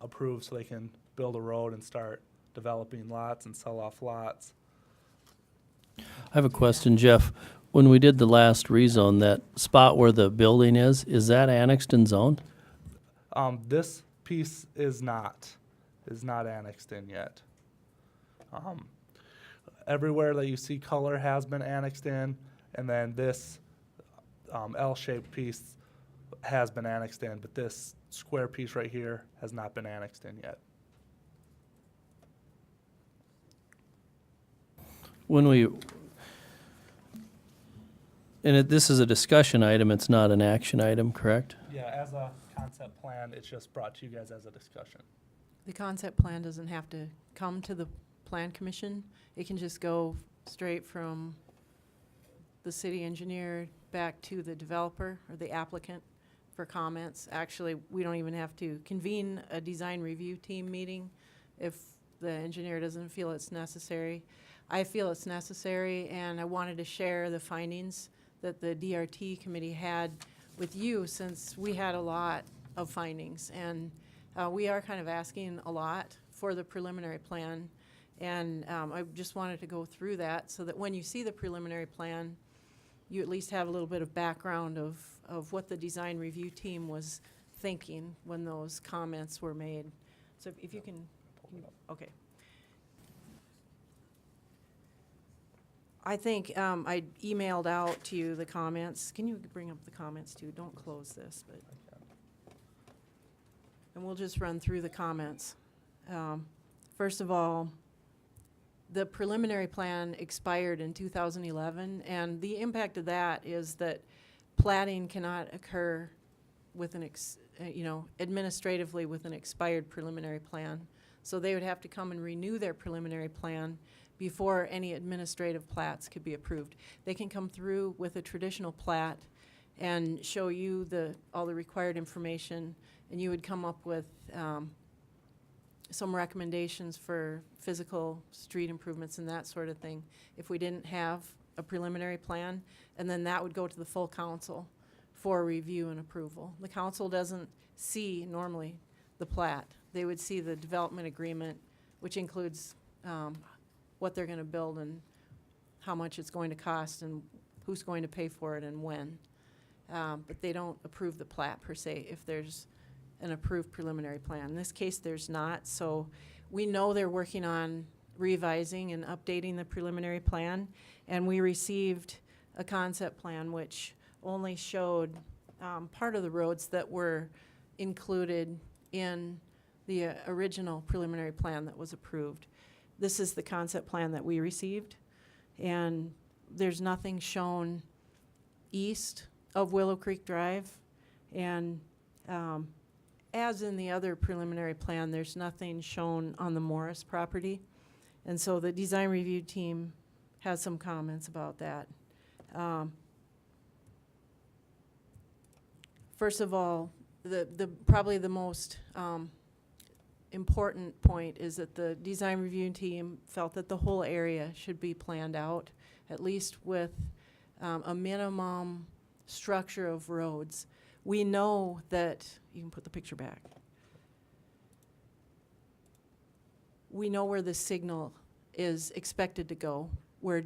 approved so they can build a road and start developing lots and sell off lots. I have a question, Jeff. When we did the last rezone, that spot where the building is that annexed and zoned? This piece is not annexed in yet. Everywhere that you see color has been annexed in, and then this L-shaped piece has been annexed in, but this square piece right here has not been annexed in yet. This is a discussion item, it's not an action item, correct? Yeah, as a concept plan, it's just brought to you guys as a discussion. The concept plan doesn't have to come to the plan commission. It can just go straight from the city engineer back to the developer or the applicant for comments. Actually, we don't even have to convene a design review team meeting if the engineer doesn't feel it's necessary. I feel it's necessary, and I wanted to share the findings that the DRT committee had with you, since we had a lot of findings, and we are kind of asking a lot for the preliminary plan, and I just wanted to go through that so that when you see the preliminary plan, you at least have a little bit of background of what the design review team was thinking when those comments were made. So if you can okay. I think I emailed out to you the comments. Can you bring up the comments too? Don't close this, but. And we'll just run through the comments. First of all, the preliminary plan expired in 2011, and the impact of that is that platting cannot occur with an, administratively with an expired preliminary plan. So they would have to come and renew their preliminary plan before any administrative plats could be approved. They can come through with a traditional plat and show you all the required information, and you would come up with some recommendations for physical street improvements and that sort of thing if we didn't have a preliminary plan, and then that would go to the full council for review and approval. The council doesn't see normally the plat. They would see the development agreement, which includes what they're gonna build and how much it's going to cost and who's going to pay for it and when. But they don't approve the plat per se if there's an approved preliminary plan. In this case, there's not, so we know they're working on revising and updating the preliminary plan, and we received a concept plan which only showed part of the roads that were included in the original preliminary plan that was approved. This is the concept plan that we received, and there's nothing shown east of Willow Creek Drive, and as in the other preliminary plan, there's nothing shown on the Morris property. And so the design review team has some comments about that. First of all, probably the most important point is that the design review team felt that the whole area should be planned out, at least with a minimum structure of roads. We know that, you can put the picture back. We know where the signal is expected to go, where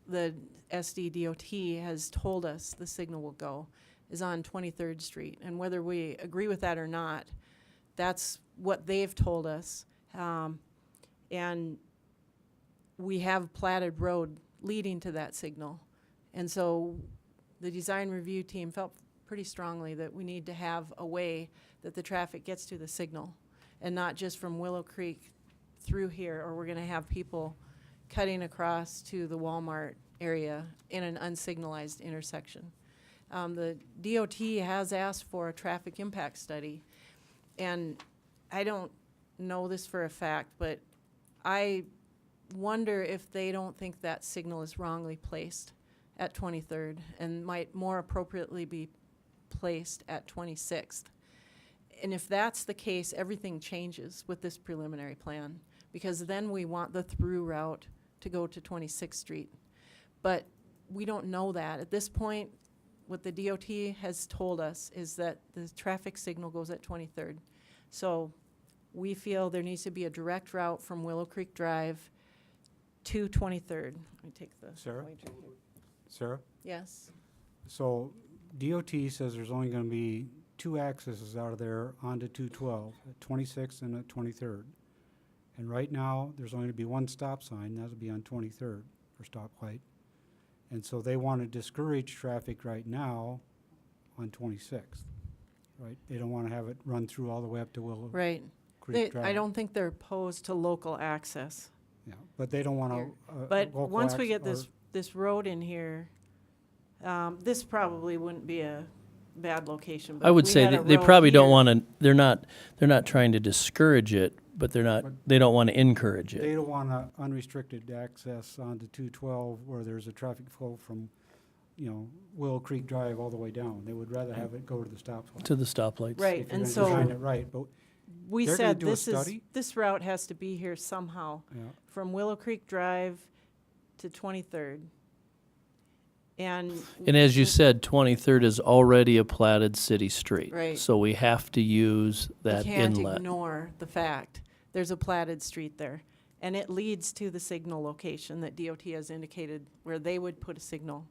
the SDDOT has told us the signal will go, is on 23rd Street. And whether we agree with that or not, that's what they've told us. And we have platted road leading to that signal. And so the design review team felt pretty strongly that we need to have a way that the traffic gets to the signal, and not just from Willow Creek through here, or we're gonna have people cutting across to the Walmart area in an unsignalized intersection. The DOT has asked for a traffic impact study, and I don't know this for a fact, but I wonder if they don't think that signal is wrongly placed at 23rd and might more appropriately be placed at 26th. And if that's the case, everything changes with this preliminary plan, because then we want the through route to go to 26th Street. But we don't know that. At this point, what the DOT has told us is that the traffic signal goes at 23rd. So we feel there needs to be a direct route from Willow Creek Drive to 23rd. Let me take the Sarah? pointer here. Sarah? Yes. So DOT says there's only gonna be 2 accesses out of there onto 212, at 26th and at 23rd. And right now, there's only gonna be 1 stop sign, that'll be on 23rd for stoplight. And so they wanna discourage traffic right now on 26th, right? They don't wanna have it run through all the way up to Willow Right. Creek Drive. I don't think they're opposed to local access. Yeah, but they don't wanna, Here. But local once we acc- get or- this road in here, this probably wouldn't be a bad location. But I if would we say had a they road probably don't here- want to, they're not trying to discourage it, but they don't want to encourage They it. don't want unrestricted access onto 212 where there's a traffic flow from, Willow Creek Drive all the way down. They would rather have it go to the stoplight. To the stoplights. Right, If you're and gonna design so it right, but, we they're gonna said do a this is, study? this route has to be here somehow, yeah, from Willow Creek Drive to 23rd. And And as you said, 23rd is already a platted city street. Right. So we have to use we that can't inlet. ignore the fact there's a platted street there. And it leads to the signal location that DOT has indicated where they would put a signal.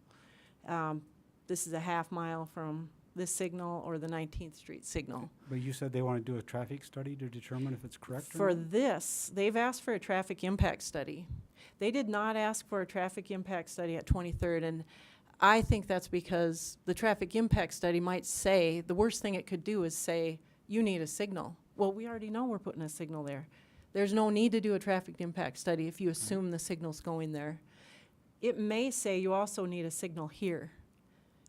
This is a half mile from this signal or the 19th Street signal. but you said they want to do a traffic study to determine if it's correct or For not? this, they've asked for a traffic impact study. They did not ask for a traffic impact study at 23rd, and I think that's because the traffic impact study might say, the worst thing it could do is say, you need a signal. Well, we already know we're putting a signal there. There's no need to do a traffic impact study if you assume the signal's going there. It may say you also need a signal here,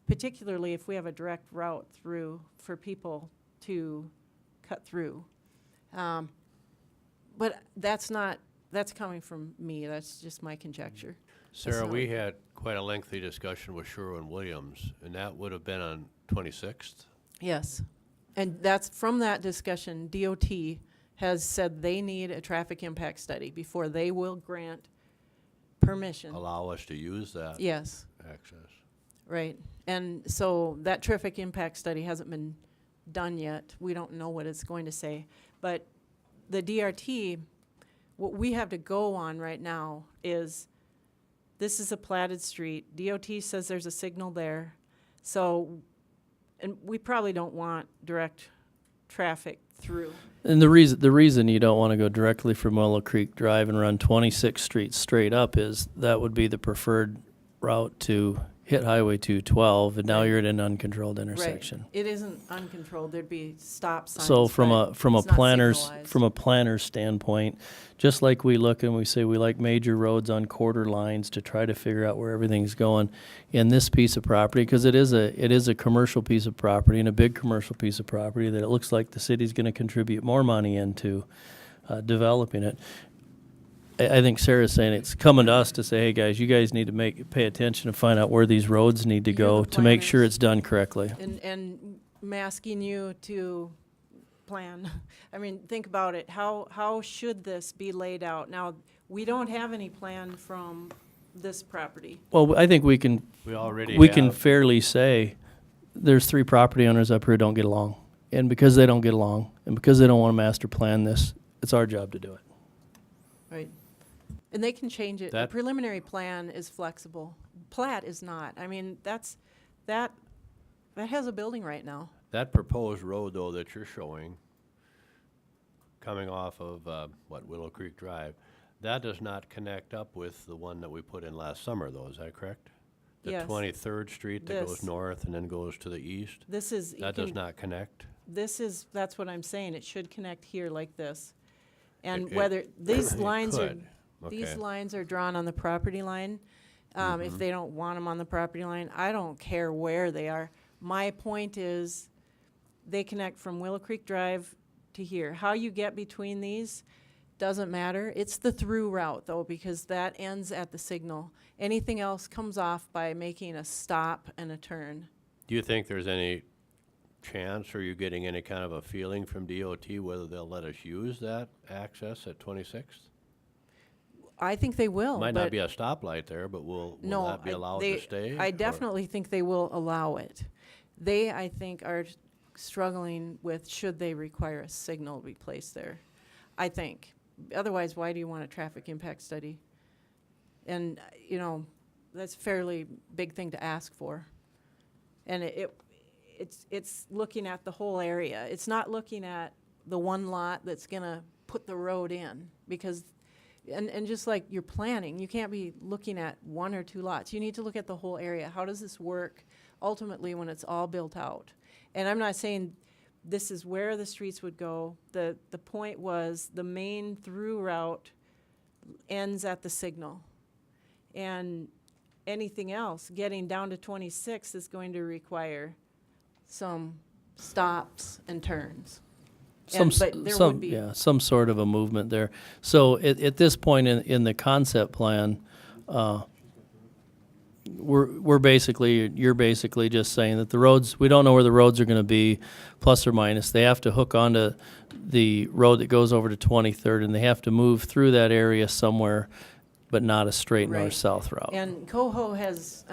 particularly if we have a direct route through for people to cut through. But that's coming from me, that's just my conjecture. Sarah, not- we had quite a lengthy discussion with Sherwin-Williams, and that would have been on 26th? Yes, and that's, from that discussion, DOT has said they need a traffic impact study before they will grant permission. Allow us to use that Yes, access? right, and so that traffic impact study hasn't been done yet. We don't know what it's going to say, but the DRT what we have to go on right now is, this is a platted street. DOT says there's a signal there. So, and we probably don't want direct traffic through. And the reason you don't want to go directly from Willow Creek Drive and run 26th Street straight up is that would be the preferred route to hit Highway 212, and now you're at an uncontrolled intersection. Right. It isn't uncontrolled. There'd be stop signs. So from but a it's not signalized. from a planner's standpoint, just like we look and we say we like major roads on quarter lines to try to figure out where everything's going, in this piece of property, because it is a commercial piece of property and a big commercial piece of property that it looks like the city's going to contribute more money into developing it. I think Sarah's saying it's coming to us to say, hey guys, you guys need to pay attention and find out where these roads need to You're go the to make sure planners. it's done correctly. And I'm asking you to plan. I mean, think about it. How should this be laid out? Now, we don't have any plan from this property. Well, I think we can We can fairly say there's 3 property owners up here who don't get along. And because they don't get along, and because they don't want to master plan this, it's our job to do it. Right. And they can change it. The That- preliminary plan is flexible. Plat is not. I mean, that has a building right now. That proposed road, though, that you're showing, coming off of, Willow Creek Drive, that does not connect up with the one that we put in last summer, though, is that correct? The Yes. 23rd Street that goes This. north and then goes to the east? This is, you That does can- not connect? that's what I'm saying. It should connect here like this. And It- whether, these it lines are, could. these Okay. lines are drawn on the property line. If they don't want them on the property line, I don't care where they are. My point is, they connect from Willow Creek Drive to here. How you get between these doesn't matter. It's the through route though, because that ends at the signal. Anything else comes off by making a stop and a turn. Do you think there's any chance, or are you getting any kind of a feeling from DOT whether they'll let us use that access at 26th? I think they will. Might but not be a stoplight there, but will no, that be allowed they- to stay? I or- definitely think they will allow it. They, I think, are struggling with should they require a signal be placed there. I think. Otherwise, why do you want a traffic impact study? And, that's a fairly big thing to ask for. And it's looking at the whole area. It's not looking at the one lot that's gonna put the road in, because, and just like you're planning, you can't be looking at 1 or 2 lots. You need to look at the whole area. How does this work ultimately when it's all built out? And I'm not saying this is where the streets would go. The point was the main through route ends at the signal. And anything else, getting down to 26 is going to require some stops and turns. But there would be. Some sort of a movement there. So at this point in the concept plan, you're basically just saying that the roads, we don't know where the roads are going to be, plus or minus. They have to hook onto the road that goes over to 23rd, and they have to move through that area somewhere, but not a straight Right. north-south route. And Coho has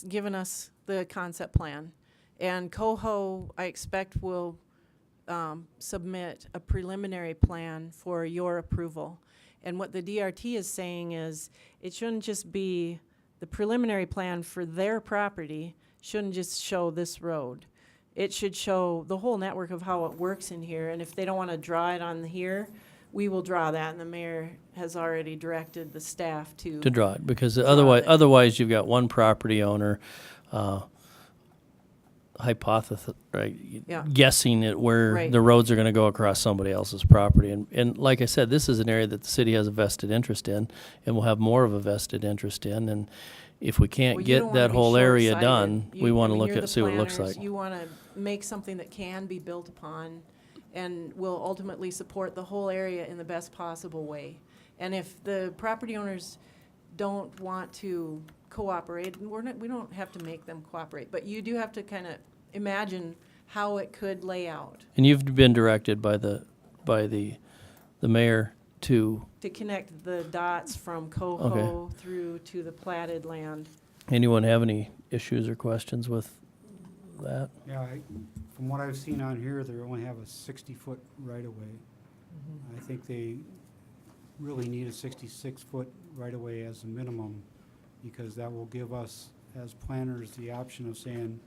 given us the concept plan. And Coho, I expect, will submit a preliminary plan for your approval. And what the DRT is saying is, it shouldn't just be, the preliminary plan for their property shouldn't just show this road. It should show the whole network of how it works in here. And if they don't want to draw it on here, we will draw that. And the mayor has already directed the staff to draw it, because draw otherwise you've got one property owner Yeah. guessing at where Right. the roads are going to go across somebody else's property. And like I said, this is an area that the city has a vested interest in, and will have more of a vested interest in. And if we can't Well, you get don't wanna that be whole area short-sighted. done, we want to look you're at, the see what it looks planners. like. You want to make something that can be built upon and will ultimately support the whole area in the best possible way. And if the property owners don't want to cooperate, we don't have to make them cooperate, but you do have to kind of imagine how it could lay out And you've been directed by the mayor to, connect the dots from Coho through to the platted land. anyone have any issues or questions with that? Yeah, from what I've seen on here, they only have a 60-foot right-of-way. I think really need a 66-foot right-of-way as a minimum, because that will give us, as planners, the option of saying,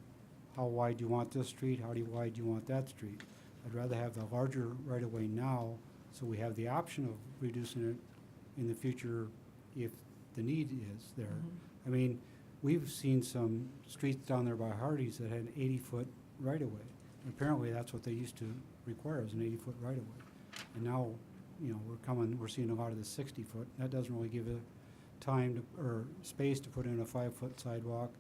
how wide do you want this street, how wide do you want that street? I'd rather have the larger right-of-way now, so we have the option of reducing it in the future if the need is there. I mean, we've seen some streets down there by Hardee's that had an 80-foot right-of-way. Apparently, that's what they used to require, is an 80-foot right-of-way. And now, you know, we're seeing a lot of the 60-foot. That doesn't really give it time to, or space to put in a 5-foot sidewalk,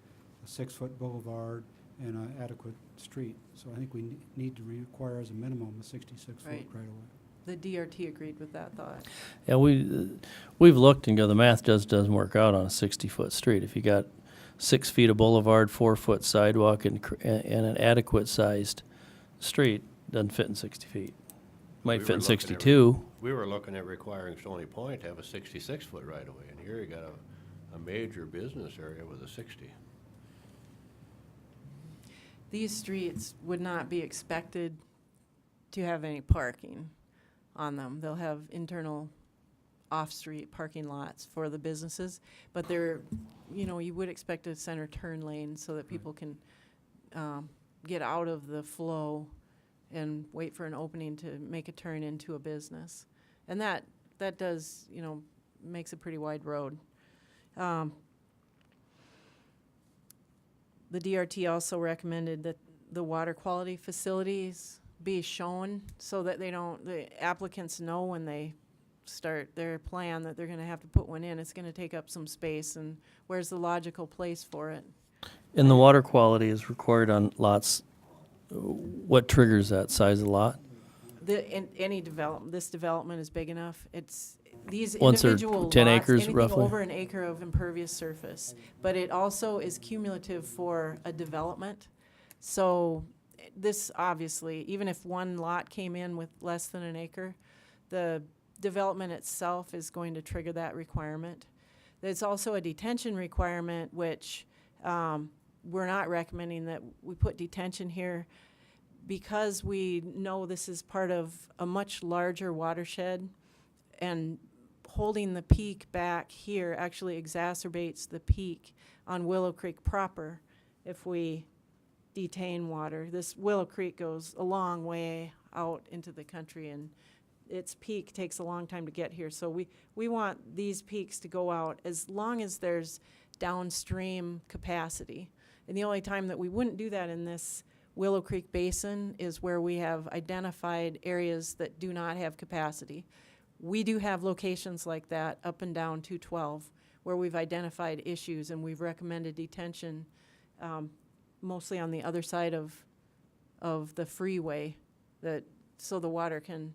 a 6-foot boulevard, and an adequate street. So I think we need to require as a minimum a 66-foot Right. right-of-way. The DRT agreed with that thought. Yeah, we've looked and go, the math doesn't work out on a 60-foot street. If you got 6 feet of boulevard, 4-foot sidewalk, and an adequate sized street, doesn't fit in 60 feet. Might We fit were in looking at 62. We were looking at requiring Stony Point to have a 66-foot right-of-way, and here you got a major business area with a 60. These streets would not be expected to have any parking on them. They'll have internal off-street parking lots for the businesses, but they're, you know, you would expect a center turn lane so that people can get out of the flow and wait for an opening to make a turn into a business. And that does, you know, makes a pretty wide road. The DRT also recommended that the water quality facilities be shown so that the applicants know when they start their plan that they're gonna have to put one in. It's gonna take up some space, and where's the logical place for it? And the water quality is required on lots. What triggers that size of lot? Any development, this development is big enough. It's these Once they're individual 10 lots, acres anything roughly? over an acre of impervious surface. But it also is cumulative for a development. So this obviously, even if one lot came in with less than an acre, the development itself is going to trigger that requirement. There's also a detention requirement, which we're not recommending that we put detention here because we know this is part of a much larger watershed, and holding the peak back here actually exacerbates the peak on Willow Creek proper if we detain water. This Willow Creek goes a long way out into the country, and its peak takes a long time to get here. So we want these peaks to go out as long as there's downstream capacity. And the only time that we wouldn't do that in this Willow Creek Basin is where we have identified areas that do not have capacity. We do have locations like that up and down 212 where we've identified issues, and we've recommended detention mostly on the other side of the freeway, so the water can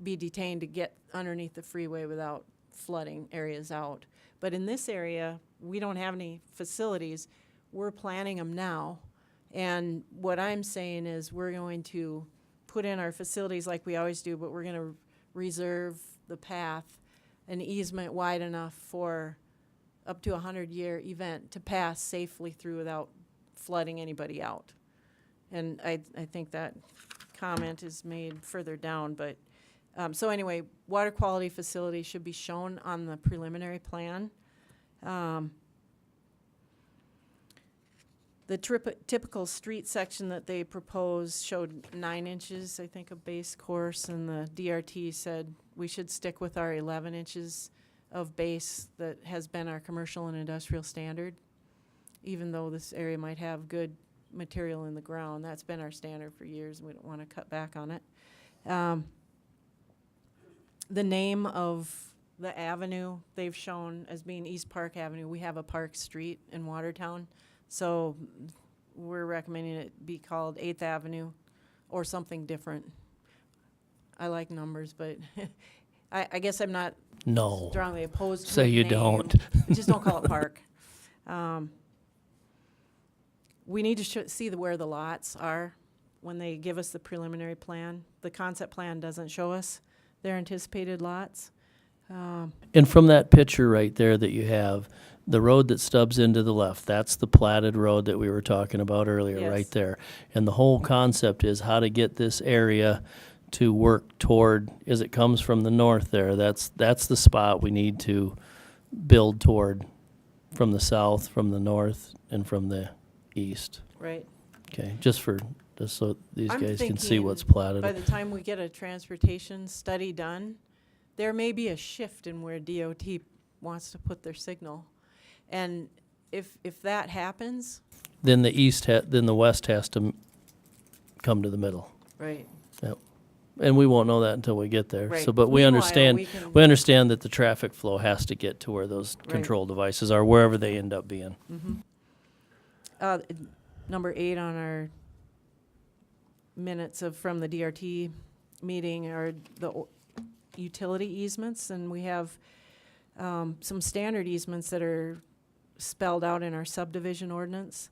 be detained to get underneath the freeway without flooding areas out. But in this area, we don't have any facilities. We're planning them now. And what I'm saying is we're going to put in our facilities like we always do, but we're going to reserve the path, an easement wide enough for up to a 100-year event to pass safely through without flooding anybody out. And I think that comment is made further down, but so anyway, water quality facility should be shown on the preliminary plan. The typical street section that they proposed showed 9 inches, I think, of base course, and the DRT said we should stick with our 11 inches of base that has been our commercial and industrial standard. Even though this area might have good material in the ground, that's been our standard for years, and we don't want to cut back on it. The name of the avenue they've shown as being East Park Avenue. We have a Park Street in Watertown, so we're recommending it be called 8th Avenue or something different. I like numbers, but I guess I'm not No. strongly opposed to Say a you name. don't. Just don't call it Park. We need to see where the lots are when they give us the preliminary plan. The concept plan doesn't show us their anticipated lots. And from that picture right there that you have, the road that stubs into the left, that's the platted road that we were talking about earlier, Yes. right there. And the whole concept is how to get this area to work toward, as it comes from the north there, that's the spot we need to build toward from the south, from the north, and from the east. Right. Okay, just so these I'm guys can see thinking what's platted. By the time we get a transportation study done, there may be a shift in where DOT wants to put their signal. And if that happens, Then then the west has to come to the middle. right, Yep. And we won't know that until we get there. Right. So, but we Meanwhile, understand, we can- we understand that the traffic flow has to get to where those Right. control devices are, wherever they end up being. number 8 on our minutes from the DRT meeting are the utility easements, and we have some standard easements that are spelled out in our subdivision ordinance.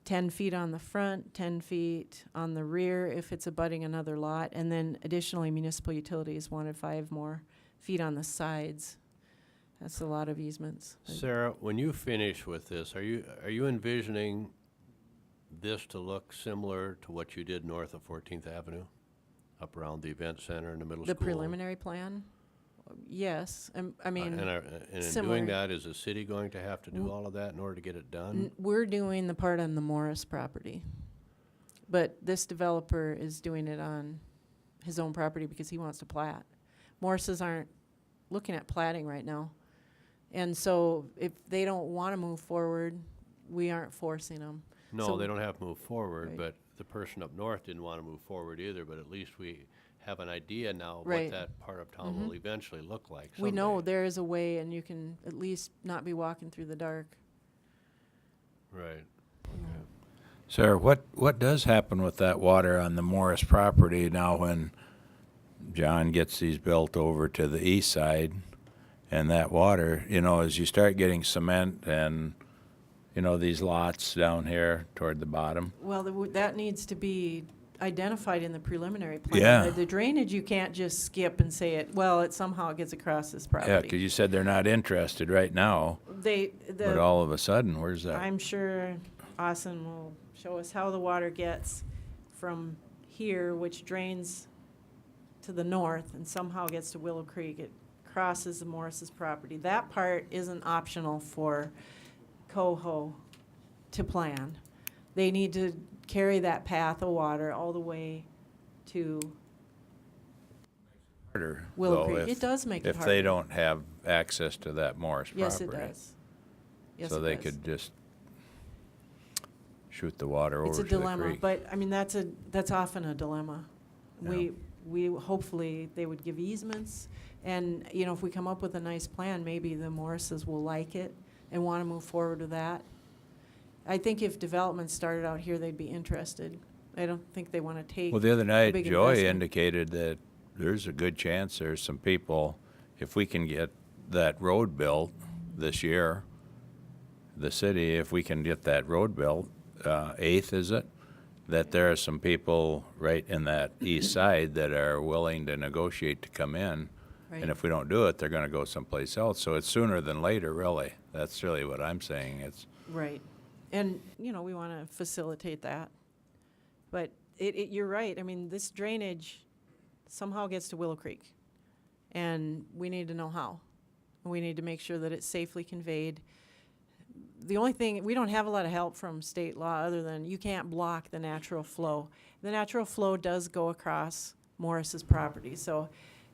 10 feet on the front, 10 feet on the rear if it's abutting another lot, and then additionally municipal utilities wanted 5 more feet on the sides. That's a lot of easements. Sarah, when you finish with this, are you envisioning this to look similar to what you did north of 14th Avenue? Up around the event center in the middle The school? preliminary plan? Yes, I mean, And in similar. doing that, is the city going to have to do all of that in order to get it done? We're doing the part on the Morris property. But this developer is doing it on his own property because he wants to plat. Morrises aren't looking at platting right now. And so if they don't want to move forward, we aren't forcing them. No, So- they don't have to move forward, Right. but the person up north didn't want to move forward either, but at least we have an idea now of Right. what that part of town will eventually look like We know someday. there is a way, and you can at least not be walking through the dark. Right. Sarah, what does happen with that water on the Morris property now when John gets these built over to the east side? And that water, as you start getting cement and, these lots down here toward the bottom. Well, that needs to be identified in the preliminary plan. Yeah. The drainage, you can't just skip and say it somehow it gets across this Yeah, because property. you said they're not interested right now, but all of a sudden, where's that? I'm sure Austin will show us how the water gets from here, which drains to the north and somehow gets to Willow Creek. It crosses the Morris's property. That part isn't optional for Coho to plan. They need to carry that path of water all the way to Harder, Willow though, Creek. It does make it if they harder. don't have access to that Morris property. Yes, it does. Yes, So it they does. could just shoot the water It's over a to the dilemma, creek. but, I mean, that's often a dilemma. Yeah. We, hopefully, they would give easements, and, if we come up with a nice plan, maybe the Morrises will like it and want to move forward with that. I think if development started out here, they'd be interested. I don't think they want to take Well, the other night, big Joy investment. indicated that there's a good chance there's some people, if we can get that road built this year, the city, if we can get that road built, 8th, is it? That there are some people right in that east side that are willing to negotiate to come in. Right. And if we don't do it, they're gonna go someplace else. So it's sooner than later, really. That's really what I'm saying. It's, Right. And, we want to facilitate that. But you're right. I mean, this drainage somehow gets to Willow Creek. And we need to know how. We need to make sure that it's safely conveyed. The only thing, we don't have a lot of help from state law other than you can't block the natural flow. The natural flow does go across Morris's property. So,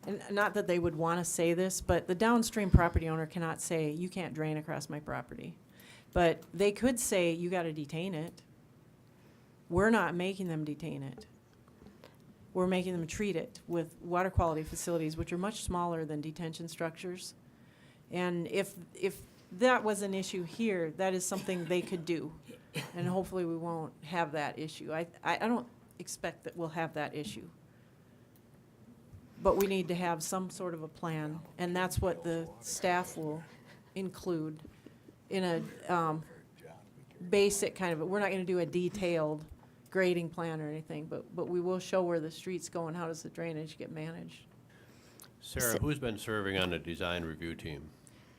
and not that they would want to say this, but the downstream property owner cannot say, you can't drain across my property. But they could say, you got to detain it. We're not making them detain it. We're making them treat it with water quality facilities, which are much smaller than detention structures. And if that was an issue here, that is something they could do. And hopefully we won't have that issue. I don't expect that we'll have that issue. But we need to have some sort of a plan, and that's what the staff will include in a basic kind of, we're not going to do a detailed grading plan or anything, but we will show where the streets go and how does the drainage get managed. Sarah, who's been serving on the design review team?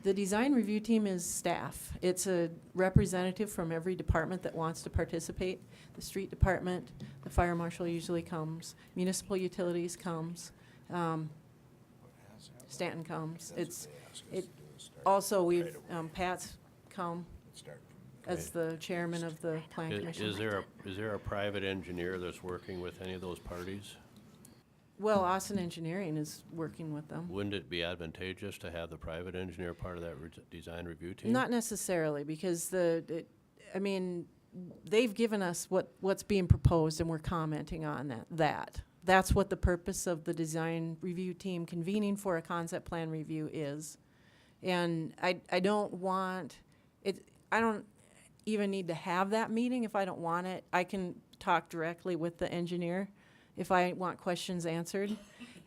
The design review team is staff. It's a representative from every department that wants to participate. The street department, the fire marshal usually comes, municipal utilities comes, Stanton comes. Also, we've, Pat's come as the chairman of the plan commission. Is there a private engineer that's working with any of those parties? Well, Austin Engineering is working with them. Wouldn't it be advantageous to have the private engineer part of that design review team? Not necessarily, because they've given us what's being proposed, and we're commenting on that. That's what the purpose of the design review team convening for a concept plan review is. And I don't want it. I don't even need to have that meeting if I don't want it. I can talk directly with the engineer if I want questions answered.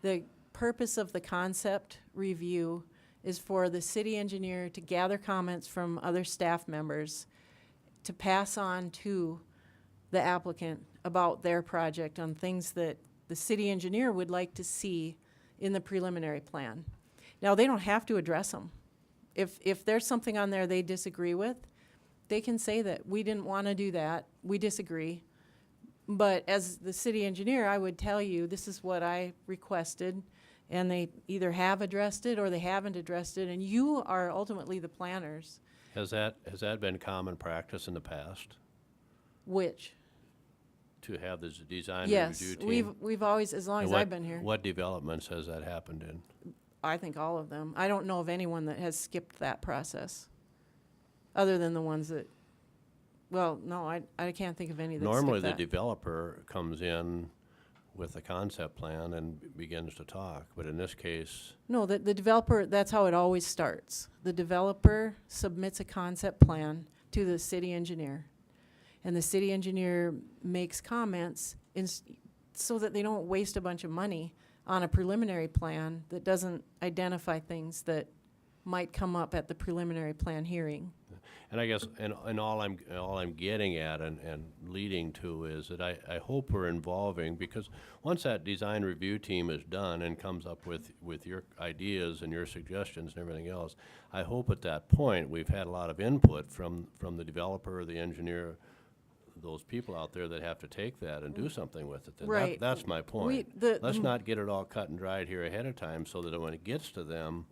The purpose of the concept review is for the city engineer to gather comments from other staff members to pass on to the applicant about their project on things that the city engineer would like to see in the preliminary plan. Now, they don't have to address them. If there's something on there they disagree with, they can say that we didn't want to do that, we disagree. But as the city engineer, I would tell you, this is what I requested, and they either have addressed it or they haven't addressed it, and you are ultimately the planners. Has that been common practice in the past, Which? to have this design Yes, review team? we've always, as long And as I've been here, What developments has that happened in? I think all of them. I don't know of anyone that has skipped that process, other than the ones that, well, no, I can't think of any that Normally, skipped the that. developer comes in with a concept plan and begins to talk, but in this case, No, the developer, that's how it always starts. The developer submits a concept plan to the city engineer, and the city engineer makes comments so that they don't waste a bunch of money on a preliminary plan that doesn't identify things that might come up at the preliminary plan hearing. and I guess, and all I'm getting at and leading to is that I hope we're involving, because once that design review team is done and comes up with your ideas and your suggestions and everything else, I hope at that point we've had a lot of input from the developer or the engineer, those people out there that have to take that and do something with it. And Right. That's my point. Let's not get it all cut and dried here ahead of time so that when it gets to them,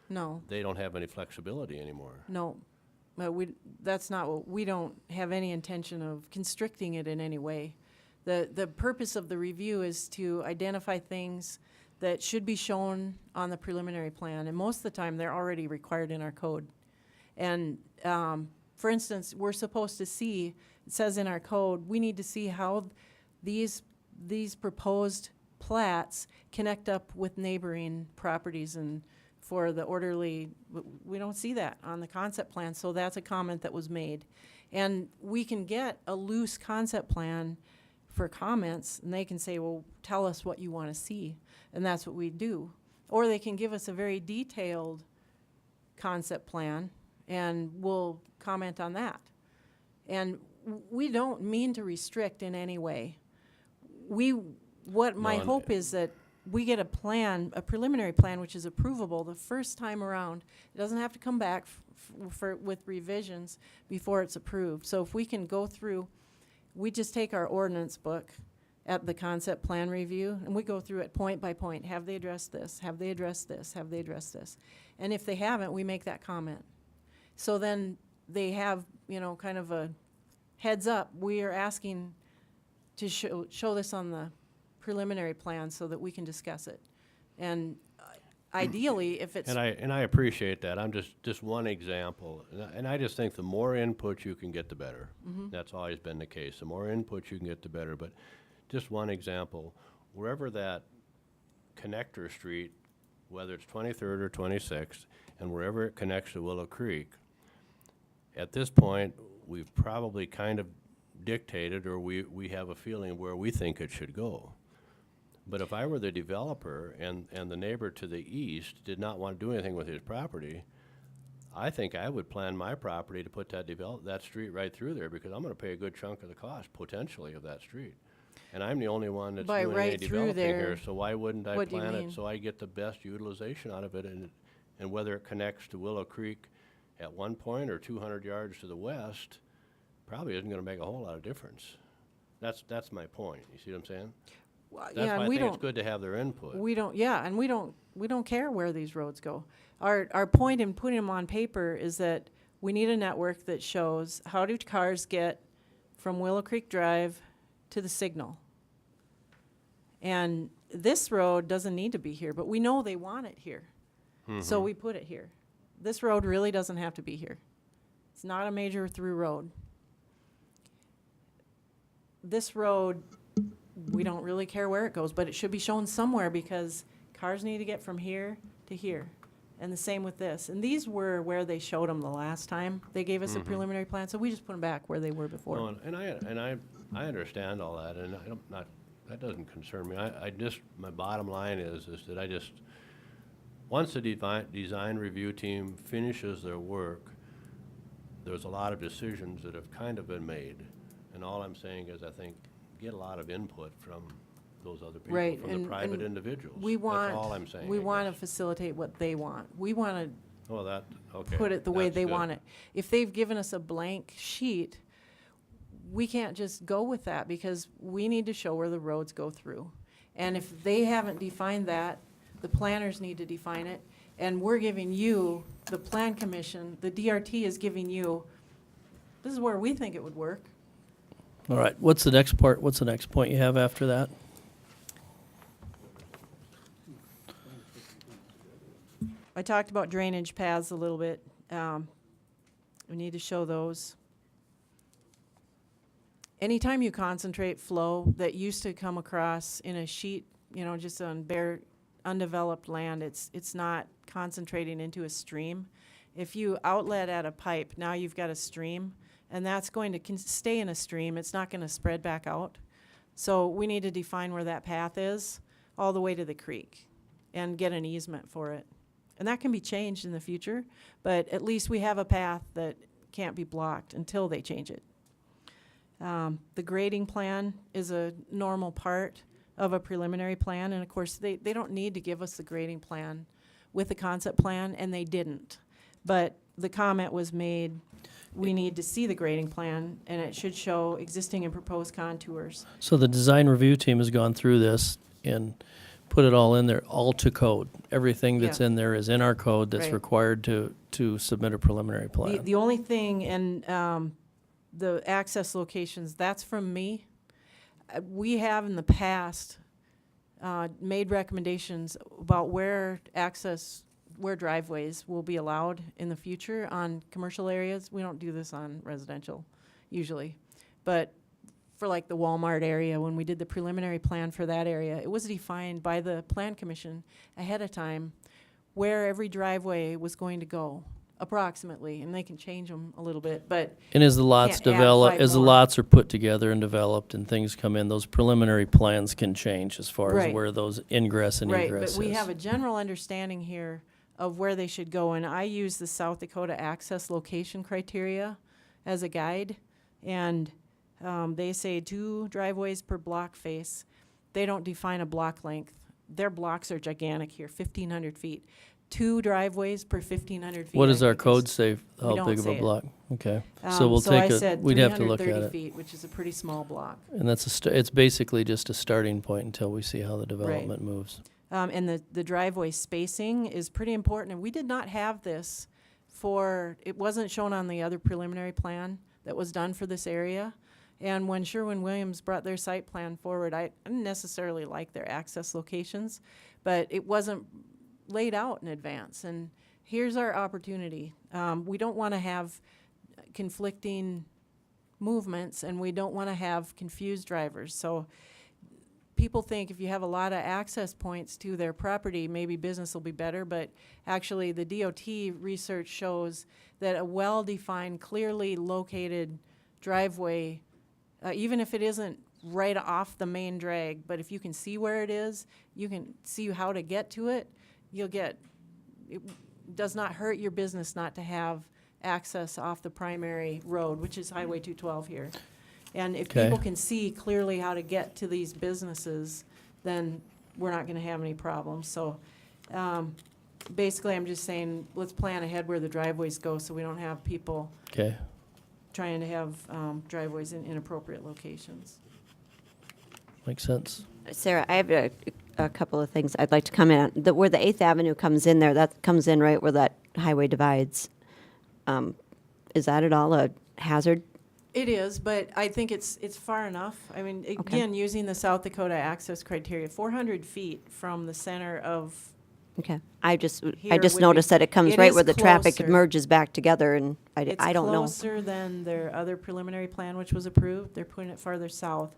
No, they don't have any flexibility anymore. no. But that's not what, we don't have any intention of constricting it in any way. The purpose of the review is to identify things that should be shown on the preliminary plan, and most of the time, they're already required in our code. And, for instance, we're supposed to see, it says in our code, we need to see how these proposed plats connect up with neighboring properties, and for the orderly, we don't see that on the concept plan, so that's a comment that was made. And we can get a loose concept plan for comments, and they can say, well, tell us what you want to see, and that's what we do. Or they can give us a very detailed concept plan, and we'll comment on that. And we don't mean to restrict in any way. My hope is that we get a plan, a preliminary plan, which is approvable the first time around. It doesn't have to come back with revisions before it's approved. So if we can go through, we just take our ordinance book at the concept plan review, and we go through it point by point. Have they addressed this? Have they addressed this? Have they addressed this? And if they haven't, we make that comment. So then they have, kind of a heads up. We are asking to show this on the preliminary plan so that we can discuss it. And ideally, if it's... And I appreciate that. I'm just one example. And I just think the more input you can get, the better. That's always been the case. The more input you can get, the better. But just one example, wherever that connector street, whether it's 23rd or 26th, and wherever it connects to Willow Creek, at this point, we've probably kind of dictated, or we have a feeling where we think it should go. But if I were the developer and the neighbor to the east did not want to do anything with his property, I think I would plan my property to put that street right through there, because I'm going to pay a good chunk of the cost, potentially, of that street. And I'm the only one that's By doing right any through developing there, here, so why wouldn't I what do you plan mean? it so I get the best utilization out of it And whether it connects to Willow Creek at one point or 200 yards to the west, probably isn't gonna make a whole lot of difference. That's my point. You see what I'm saying? Well, That's yeah, why and I we think it's don't, good to have their input. we don't, yeah, and we don't care where these roads go. Our point in putting them on paper is that we need a network that shows how do cars get from Willow Creek Drive to the signal. And this road doesn't need to be here, but we know they want it here. So we put it here. This road really doesn't have to be here. It's not a major through road. This road, we don't really care where it goes, but it should be shown somewhere because cars need to get from here to here. And the same with this. And these were where they showed them the last time. They gave us a preliminary plan, so we just put them back where they were before. No, and I understand all that, and that doesn't concern me. I just, my bottom line is that I just, once the design review team finishes their work, there's a lot of decisions that have kind of been made. And all I'm saying is I think get a lot of input from those other people, Right, from the private individuals. We want, That's all I'm saying. we I want to guess. facilitate what they want. We want Well, okay. to put it the way that's they good. want it. If they've given us a blank sheet, we can't just go with that because we need to show where the roads go through. And if they haven't defined that, the planners need to define it. And we're giving you, the Plan Commission, the DRT is giving you, this is where we think it would work. All right, what's the next part, what's the next point you have after that? I talked about drainage paths a little bit. We need to show those. Anytime you concentrate flow that used to come across in a sheet, just on bare, undeveloped land, it's not concentrating into a stream. If you outlet at a pipe, now you've got a stream, and that's going to stay in a stream. It's not going to spread back out. So we need to define where that path is, all the way to the creek, and get an easement for it. And that can be changed in the future, but at least we have a path that can't be blocked until they change it. The grading plan is a normal part of a preliminary plan, and of course, they don't need to give us the grading plan with the concept plan, and they didn't. But the comment was made, we need to see the grading plan, and it should show existing and proposed contours. So the design review team has gone through this and put it all in there, all to code. Everything that's Yeah. in there is in our code that's Right. required to submit a preliminary plan. The only thing, and the access locations, that's from me. We have in the past made recommendations about where driveways will be allowed in the future on commercial areas. We don't do this on residential usually. But for like the Walmart area, when we did the preliminary plan for that area, it was defined by the Plan Commission ahead of time where every driveway was going to go, approximately, and they can change them a little bit, but And as the lots can't add develop, 5 as the more. lots are put together and developed and things come in, those preliminary plans can change as far as Right. where those ingress and right, egress but we is. have a general understanding here of where they should go, and I use the South Dakota access location criteria as a guide, and they say 2 driveways per block face. They don't define a block length. Their blocks are gigantic here, 1,500 feet. 2 driveways per 1,500 feet. What I does our think is- code say, we how don't big of say a it. block? Okay, so we'll I take said we'd have to look at 330 it. feet, which is a pretty small block. And that's it's basically just a starting point until we see how the development moves. And the driveway spacing is pretty important, and we did not have this it wasn't shown on the other preliminary plan that was done for this area. And when Sherwin-Williams brought their site plan forward, I didn't necessarily like their access locations, but it wasn't laid out in advance. And here's our opportunity. We don't want to have conflicting movements, and we don't want to have confused drivers. So people think if you have a lot of access points to their property, maybe business will be better, but actually the DOT research shows that a well-defined, clearly located driveway, even if it isn't right off the main drag, but if you can see where it is, you can see how to get to it, it does not hurt your business not to have access off the primary road, which is Highway 212 here. And if Okay. people can see clearly how to get to these businesses, then we're not gonna have any problems. So, basically, I'm just saying, let's plan ahead where the driveways go, so we don't have people Okay, trying to have driveways in inappropriate locations. makes sense. Sarah, I have a couple of things I'd like to comment on. Where the 8th Avenue comes in there, that comes in right where that highway divides. Is that at all a hazard? It is, but I think it's far enough. I mean, again, using the South Dakota access criteria, 400 feet from the center of, Okay. I just Here would noticed be- that it comes it right is where the traffic closer. merges back together, and it's I don't know. closer than their other preliminary plan, which was approved. They're putting it farther south,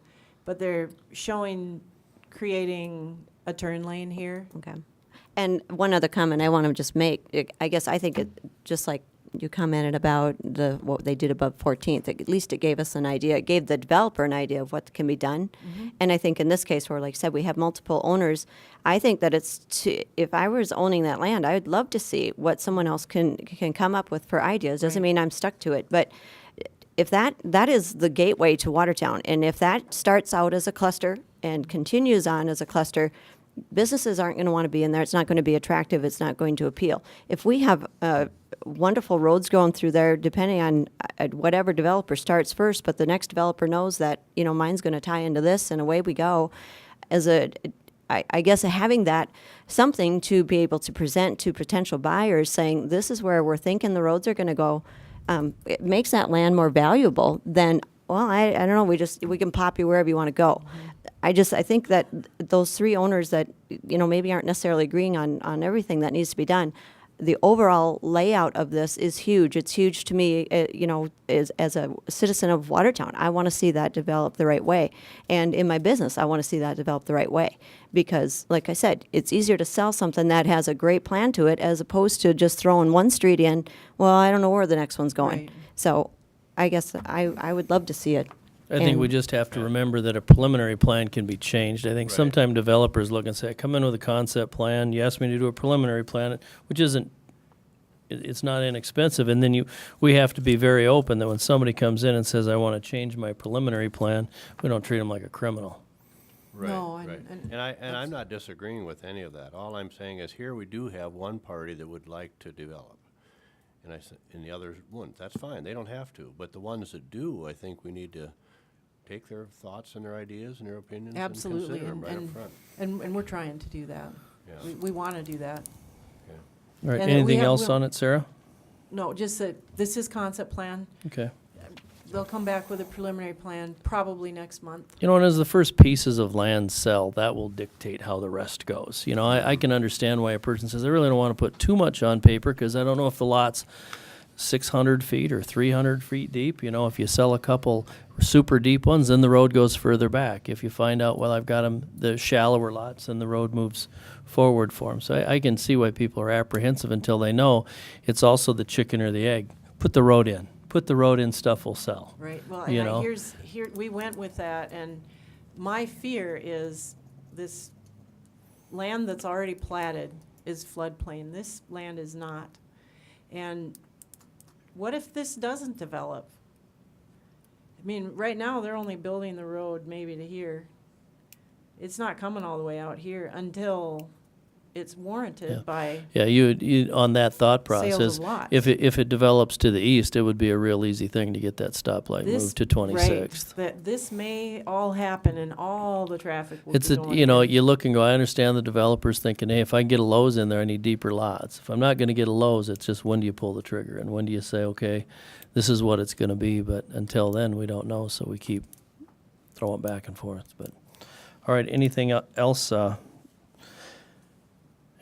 but they're creating a turn lane here. Okay. And one other comment I want to just make, I guess I think it, just like you commented about what they did above 14th, at least it gave us an idea. It gave the developer an idea of what can be done. And I think in this case where, like I said, we have multiple owners, I think that if I was owning that land, I would love to see what someone else can come up with for ideas. Doesn't mean I'm stuck to it, but if that is the gateway to Watertown, and if that starts out as a cluster and continues on as a cluster, businesses aren't going to want to be in there. It's not going to be attractive. It's not going to appeal. If we have wonderful roads going through there, depending on whatever developer starts first, but the next developer knows that, mine's going to tie into this, and away we go. I guess having that something to be able to present to potential buyers, saying this is where we're thinking the roads are going to go, it makes that land more valuable than, well, I don't know, we can pop you wherever you want to go. I think that those three owners that, maybe aren't necessarily agreeing on everything that needs to be done, the overall layout of this is huge. It's huge to me, as a citizen of Watertown. I want to see that develop the right way. And in my business, I want to see that develop the right way. Because, like I said, it's easier to sell something that has a great plan to it as opposed to just throwing one street in. Well, I don't know where the next one's going. Right. So I guess I would love to see it. I think we And- just have to remember that a preliminary plan can be changed. I think sometime developers look and say, come in with a concept plan, you asked me to do a preliminary plan, which isn't, it's not inexpensive, and then we have to be very open that when somebody comes in and says, I want to change my preliminary plan, we don't treat them like a criminal. Right, No, and- right. and And I'm not disagreeing with any of that. All I'm saying is here we do have one party that would like to develop. And the others wouldn't. That's fine. They don't have to. But the ones that do, I think we need to take their thoughts and their ideas and their opinions Absolutely, and consider them right up and- front. And we're trying to do that. Yeah. We want to do that. Okay. All right, And we anything have- else on it, Sarah? No, just that this is concept plan. Okay. They'll come back with a preliminary plan probably next month. And as the first pieces of land sell, that will dictate how the rest goes. I can understand why a person says, I really don't want to put too much on paper because I don't know if the lot's 600 feet or 300 feet deep. If you sell a couple super deep ones, then the road goes further back. If you find out, well, I've got the shallower lots, then the road moves forward for them. So I can see why people are apprehensive until they know it's also the chicken or the egg. Put the road in. Put the road in, stuff will sell. Right, well, You and know? here, we went with that, and my fear is this land that's already platted is floodplain. This land is not. And what if this doesn't develop? I mean, right now, they're only building the road maybe to here. It's not coming all the way out here until it's warranted by, Yeah, you on that thought Sales of process, lots. if it develops to the east, it would be a real easy thing to get that stoplight this. moved to 26th. Right, that this may all happen and all the traffic will It's be a, going in. you look and go, I understand the developers thinking, hey, if I can get a Lowe's in there, I need deeper lots. If I'm not going to get a Lowe's, it's just when do you pull the trigger and when do you say, okay, this is what it's going to be, but until then, we don't know, so we keep throwing back and forth. But all right, anything else?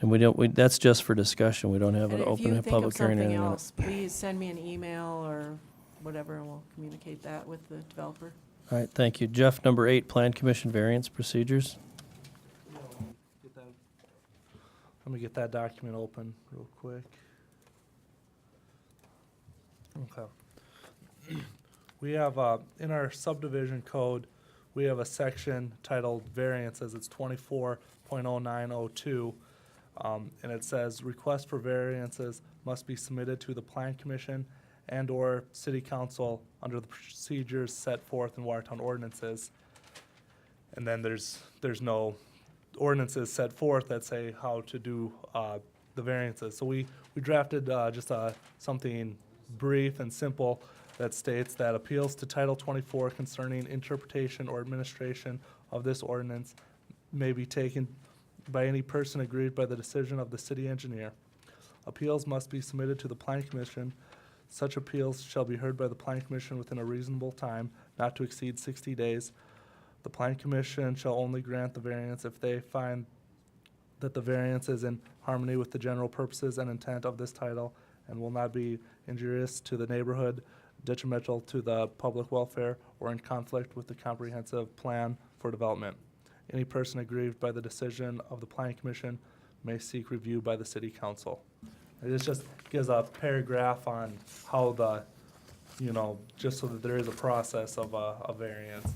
And that's just for discussion. We don't have And an if open you think of public hearing. something or anything. else, please send me an email or whatever, and we'll communicate that with the developer. All right, thank you. Jeff, number 8, Plan Commission variance procedures. Let me get that document open real quick. Okay. We have, in our subdivision code, we have a section titled variances. It's 24.0902. And it says, request for variances must be submitted to the Plan Commission and/or City Council under the procedures set forth in Watertown ordinances. And then there's no ordinances set forth that say how to do the variances. So we drafted just something brief and simple that states that appeals to Title 24 concerning interpretation or administration of this ordinance may be taken by any person aggrieved by the decision of the city engineer. Appeals must be submitted to the planning commission. Such appeals shall be heard by the planning commission within a reasonable time, not to exceed 60 days. The planning commission shall only grant the variance if they find that the variance is in harmony with the general purposes and intent of this title and will not be injurious to the neighborhood, detrimental to the public welfare, or in conflict with the comprehensive plan for development. Any person aggrieved by the decision of the planning commission may seek review by the city council. And this just gives a paragraph on how the, just so that there is a process of a variance.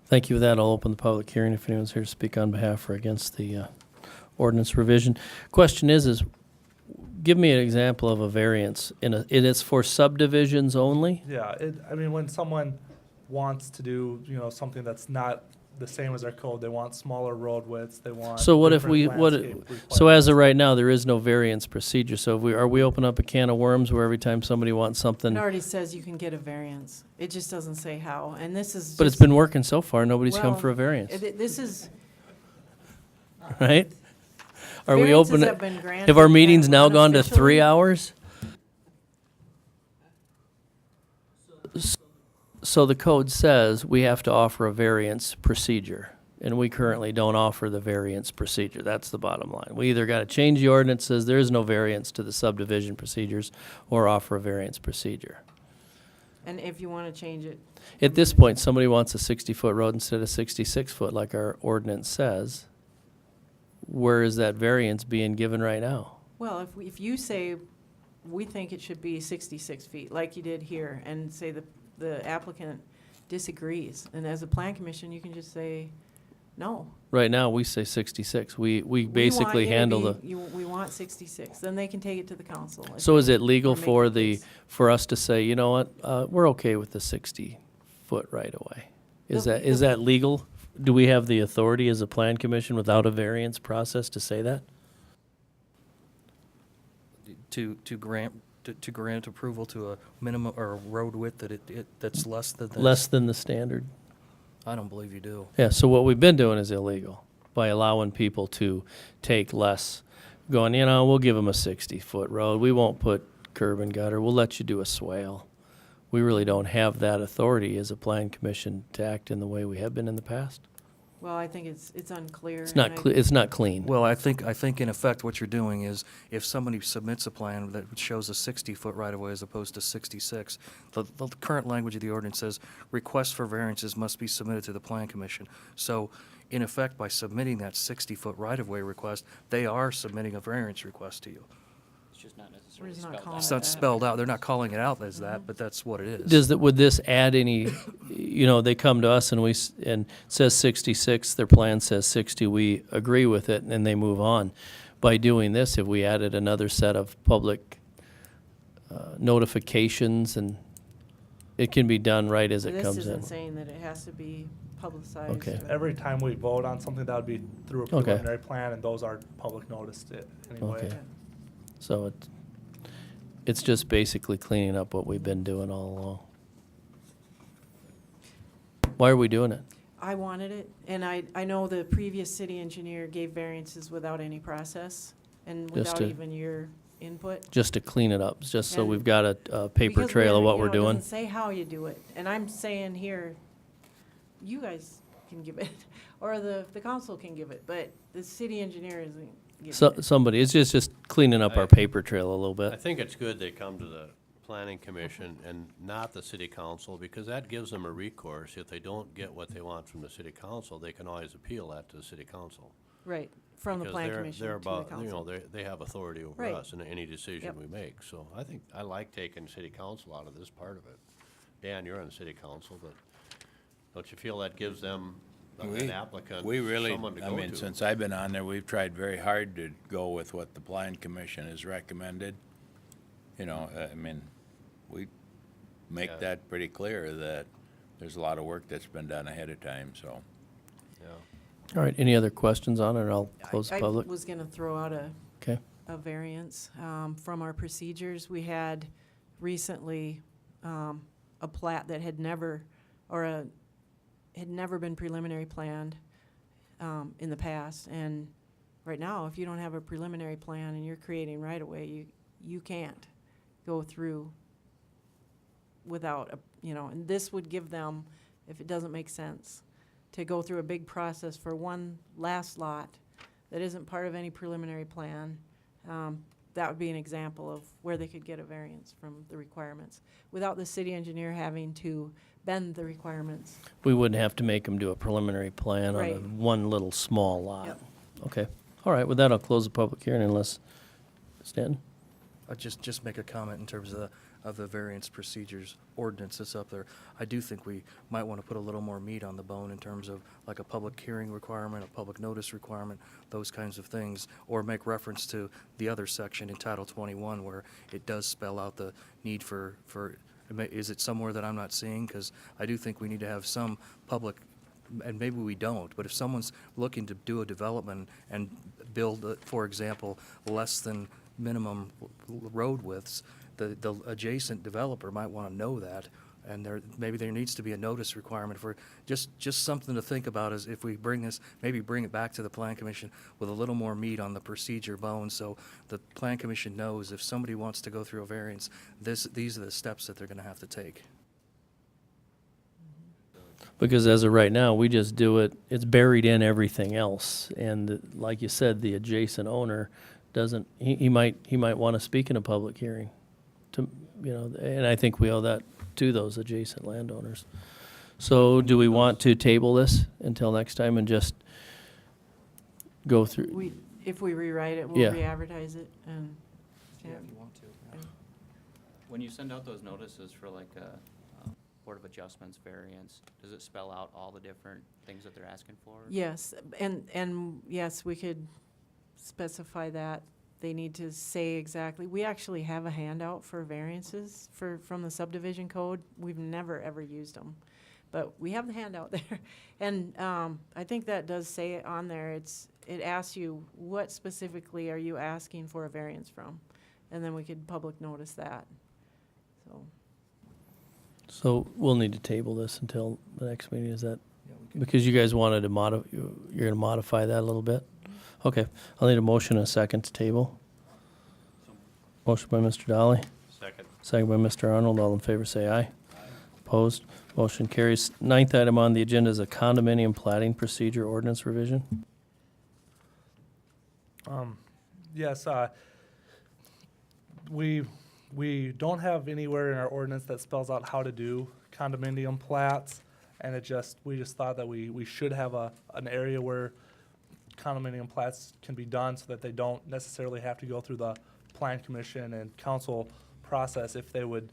Thank you. With that, I'll open the public hearing if anyone's here to speak on behalf or against the ordinance revision. Question is give me an example of a variance it is for subdivisions only? Yeah, when someone wants to do, something that's not the same as our code, they want smaller road widths, they want. So what if different so landscape as of right now, there is no variance procedure. So if are we open up a can of worms where every time somebody wants something? It already says you can get a variance. It just doesn't say how, and this is But it's just- been working so far. Nobody's come well, for a variance, This is, right? Are we variances open? have been granted Have our meetings that now gone to unofficially- 3 hours? So the code says we have to offer a variance procedure, and we currently don't offer the variance procedure. That's the bottom line. We either got to change the ordinance, says there is no variance to the subdivision procedures, or offer a variance procedure. and if you want to change it, At this point, somebody wants a 60-foot road instead of 66-foot, like our ordinance says. Where is that variance being given right now? well, if you say, we think it should be 66 feet, like you did here, and say the applicant disagrees, and as a plan commission, you can just say, no. Right now, we say 66. We We want basically you to handle be- we want 66, then they can take it to the council. if So is they- it legal or make for the case. for us to say, you know what, we're okay with the 60-foot right away? Is The- is the- that legal? Do we have the authority as a plan commission without a variance process to say that? To grant approval to a minimum or a road width that's less than this? Less than the standard? I don't believe you do. Yeah, so what we've been doing is illegal by allowing people to take less, going, we'll give them a 60-foot road. We won't put curb and gutter. We'll let you do a swale. We really don't have that authority as a plan commission to act in the way we have been in the past. Well, I think it's unclear. It's not and I- it's not clean. Well, I think in effect what you're doing is if somebody submits a plan that shows a 60-foot right-of-way as opposed to 66, the current language of the ordinance says requests for variances must be submitted to the plan commission. So in effect, by submitting that 60-foot right-of-way request, they are submitting a variance request to you. It's just not We're necessarily just not spelled calling out. It's it not that. spelled out. They're not calling it out as that, but that's what it is. Would this add any, they come to us and and it says 66, their plan says 60, we agree with it, and they move on. By doing this, have we added another set of public notifications, and it can be done right as it This comes in? isn't saying that it has to be publicized. Okay. or- Every time we vote on something, that would be through a Okay. preliminary plan, and those are public noticed anyway. Okay. So it's just basically cleaning up what we've been doing all along. Why are we doing it? I wanted it, and I know the previous city engineer gave variances without any process and Just without to- even your input. Just to clean it up, just so And- we've got a paper Because trail of what you we're know, It doing? doesn't say how you do it, and I'm saying here, you guys can give it, or the council can give it, but the city engineer isn't giving it. Somebody, it's just cleaning up I- our paper trail a little I bit. think it's good they come to the planning commission and not the city council, because that gives them a recourse. If they don't get what they want from the city council, they can always appeal that to the city council. Right, from the Because plan they're- commission they're to the about- council. They have authority over Right. us in any decision Yep. we make. So I like taking city council out of this part of it. Dan, you're on the city council, but don't you feel that gives them, an applicant, We really, someone to go to? since I've been on there, we've tried very hard to go with what the plan commission has recommended. We make Yeah. that pretty clear that there's a lot of work that's been done ahead of time, so. Yeah. All right, any other questions on it, or I'll close the I public? was gonna throw out a Okay. a variance from our procedures. We had recently a plat that had never, had never been preliminary planned in the past. And right now, if you don't have a preliminary plan and you're creating right of way, you can't go through without a, and this would give them, if it doesn't make sense, to go through a big process for one last lot that isn't part of any preliminary plan. That would be an example of where they could get a variance from the requirements without the city engineer having to bend the requirements. We wouldn't have to make them do a preliminary plan on a Right. one little small lot. Yep. Okay. All right, with that, I'll close the public hearing unless, Stanton? I'll just make a comment in terms of the variance procedures ordinance that's up there. I do think we might want to put a little more meat on the bone in terms of like a public hearing requirement, a public notice requirement, those kinds of things, or make reference to the other section in Title 21 where it does spell out the need for is it somewhere that I'm not seeing? Because I do think we need to have some public, and maybe we don't, but if someone's looking to do a development and build, for example, less than minimum road widths, the adjacent developer might want to know that, and maybe there needs to be a notice requirement for just something to think about is if we bring this, maybe bring it back to the Plan Commission with a little more meat on the procedure bone, so the Plan Commission knows if somebody wants to go through a variance, these are the steps that they're going to have to take. Because as of right now, we just do it, it's buried in everything else. And like you said, the adjacent owner doesn't, he might want to speak in a public hearing. And I think we owe that to those adjacent landowners. So do we want to table this until next time and just go through? If we rewrite it, we'll Yeah. re-advertise it and. Yeah, if you want to. When you send out those notices for like a Board of Adjustments variance, does it spell out all the different things that they're asking for? Yes, and yes, we could specify that. They need to say exactly. We actually have a handout for variances from the subdivision code. We've never, ever used them. But we have the handout there. And I think that does say it on there. It asks you, what specifically are you asking for a variance from? And then we could public notice that. So we'll need to table this until the next meeting, is that? Because you guys wanted to you're going to modify that a little bit? Okay, I'll need a motion and a second to table. Motion by Mr. Dolly. Second by Mr. Arnold. All in favor say aye. Opposed? Motion carries. Ninth item on the agenda is a condominium plating procedure ordinance revision. Yes, we don't have anywhere in our ordinance that spells out how to do condominium plats, and we just thought that we should have an area where condominium plats can be done so that they don't necessarily have to go through the Plan Commission and council process if they would,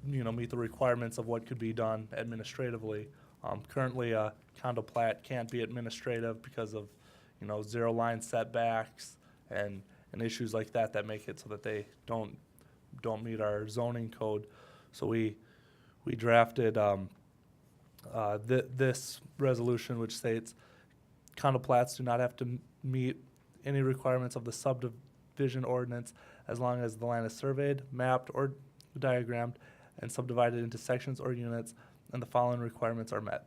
meet the requirements of what could be done administratively. Currently, a condo plat can't be administrative because of, zero line setbacks and issues like that make it so that they don't meet our zoning code. So we drafted this resolution, which states condo plats do not have to meet any requirements of the subdivision ordinance as long as the land is surveyed, mapped, or diagrammed and subdivided into sections or units, and the following requirements are met.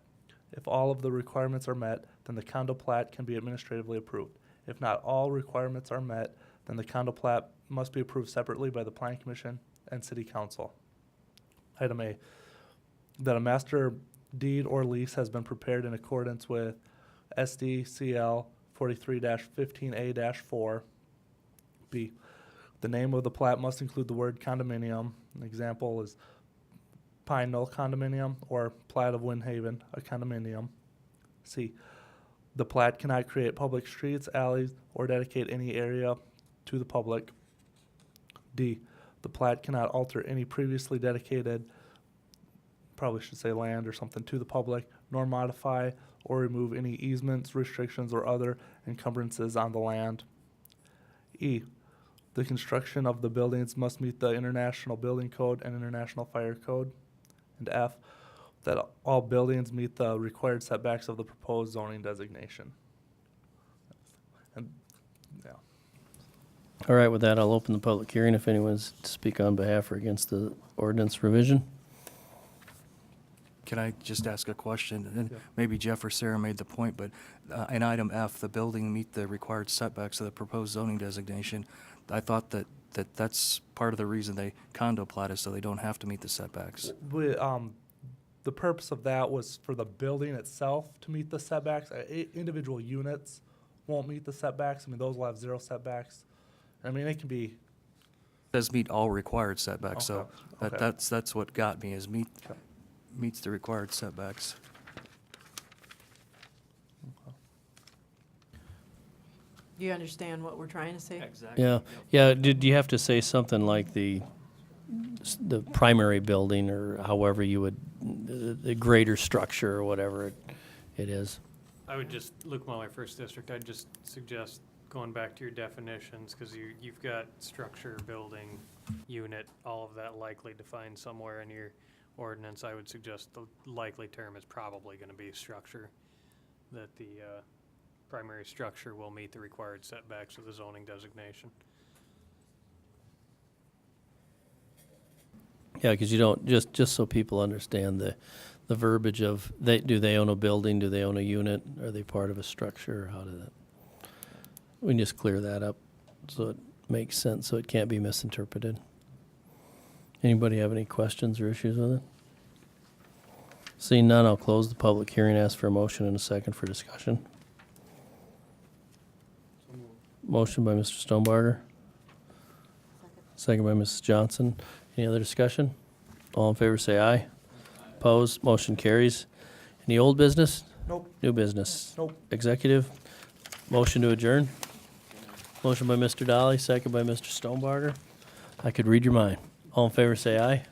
If all of the requirements are met, then the condo plat can be administratively approved. If not all requirements are met, then the condo plat must be approved separately by the Plan Commission and City Council. Item A, that a master deed or lease has been prepared in accordance with SDCL 43-15A-4. B, the name of the plat must include the word condominium. An example is Pine Knoll Condominium or Plat of Windhaven, a condominium. C, the plat cannot create public streets, alleys, or dedicate any area to the public. D, the plat cannot alter any previously dedicated, probably should say land or something, to the public, nor modify or remove any easements, restrictions, or other encumbrances on the land. E, the construction of the buildings must meet the International Building Code and International Fire Code. And F, that all buildings meet the required setbacks of the proposed zoning designation. And, yeah. All right, with that, I'll open the public hearing if anyone's to speak on behalf or against the ordinance revision. Can I just ask a question? And maybe Jeff or Sarah made the point, but in item F, the building meet the required setbacks of the proposed zoning designation. I thought that's part of the reason they condo platted, so they don't have to meet the setbacks. The purpose of that was for the building itself to meet the setbacks. Individual units won't meet the setbacks. I mean, those will have 0 setbacks. I mean, it can be, Does meet all required setbacks, so Okay. that's what got me, is meets the required setbacks. Do you understand what we're trying to say? Exactly. Yeah, did you have to say something like the primary building, or however you would, the greater structure or whatever it is? I would just, Luke Muller, First District, I'd just suggest going back to your definitions, because you've got structure, building, unit, all of that likely defined somewhere in your ordinance. I would suggest the likely term is probably going to be structure, that the primary structure will meet the required setbacks of the zoning designation. Yeah, because you don't, just so people understand the verbiage of, do they own a building, do they own a unit, are they part of a structure, or how did that? We can just clear that up so it makes sense, so it can't be misinterpreted. Anybody have any questions or issues with it? Seeing none, I'll close the public hearing, ask for a motion and a second for discussion. Motion by Mr. Stonebarger. Second by Mrs. Johnson. Any other discussion? All in favor say aye. Opposed, motion carries. Any old business? nope, New business? nope. Executive? Motion to adjourn? Motion by Mr. Dolly, second by Mr. Stonebarger. I could read your mind. All in favor say aye.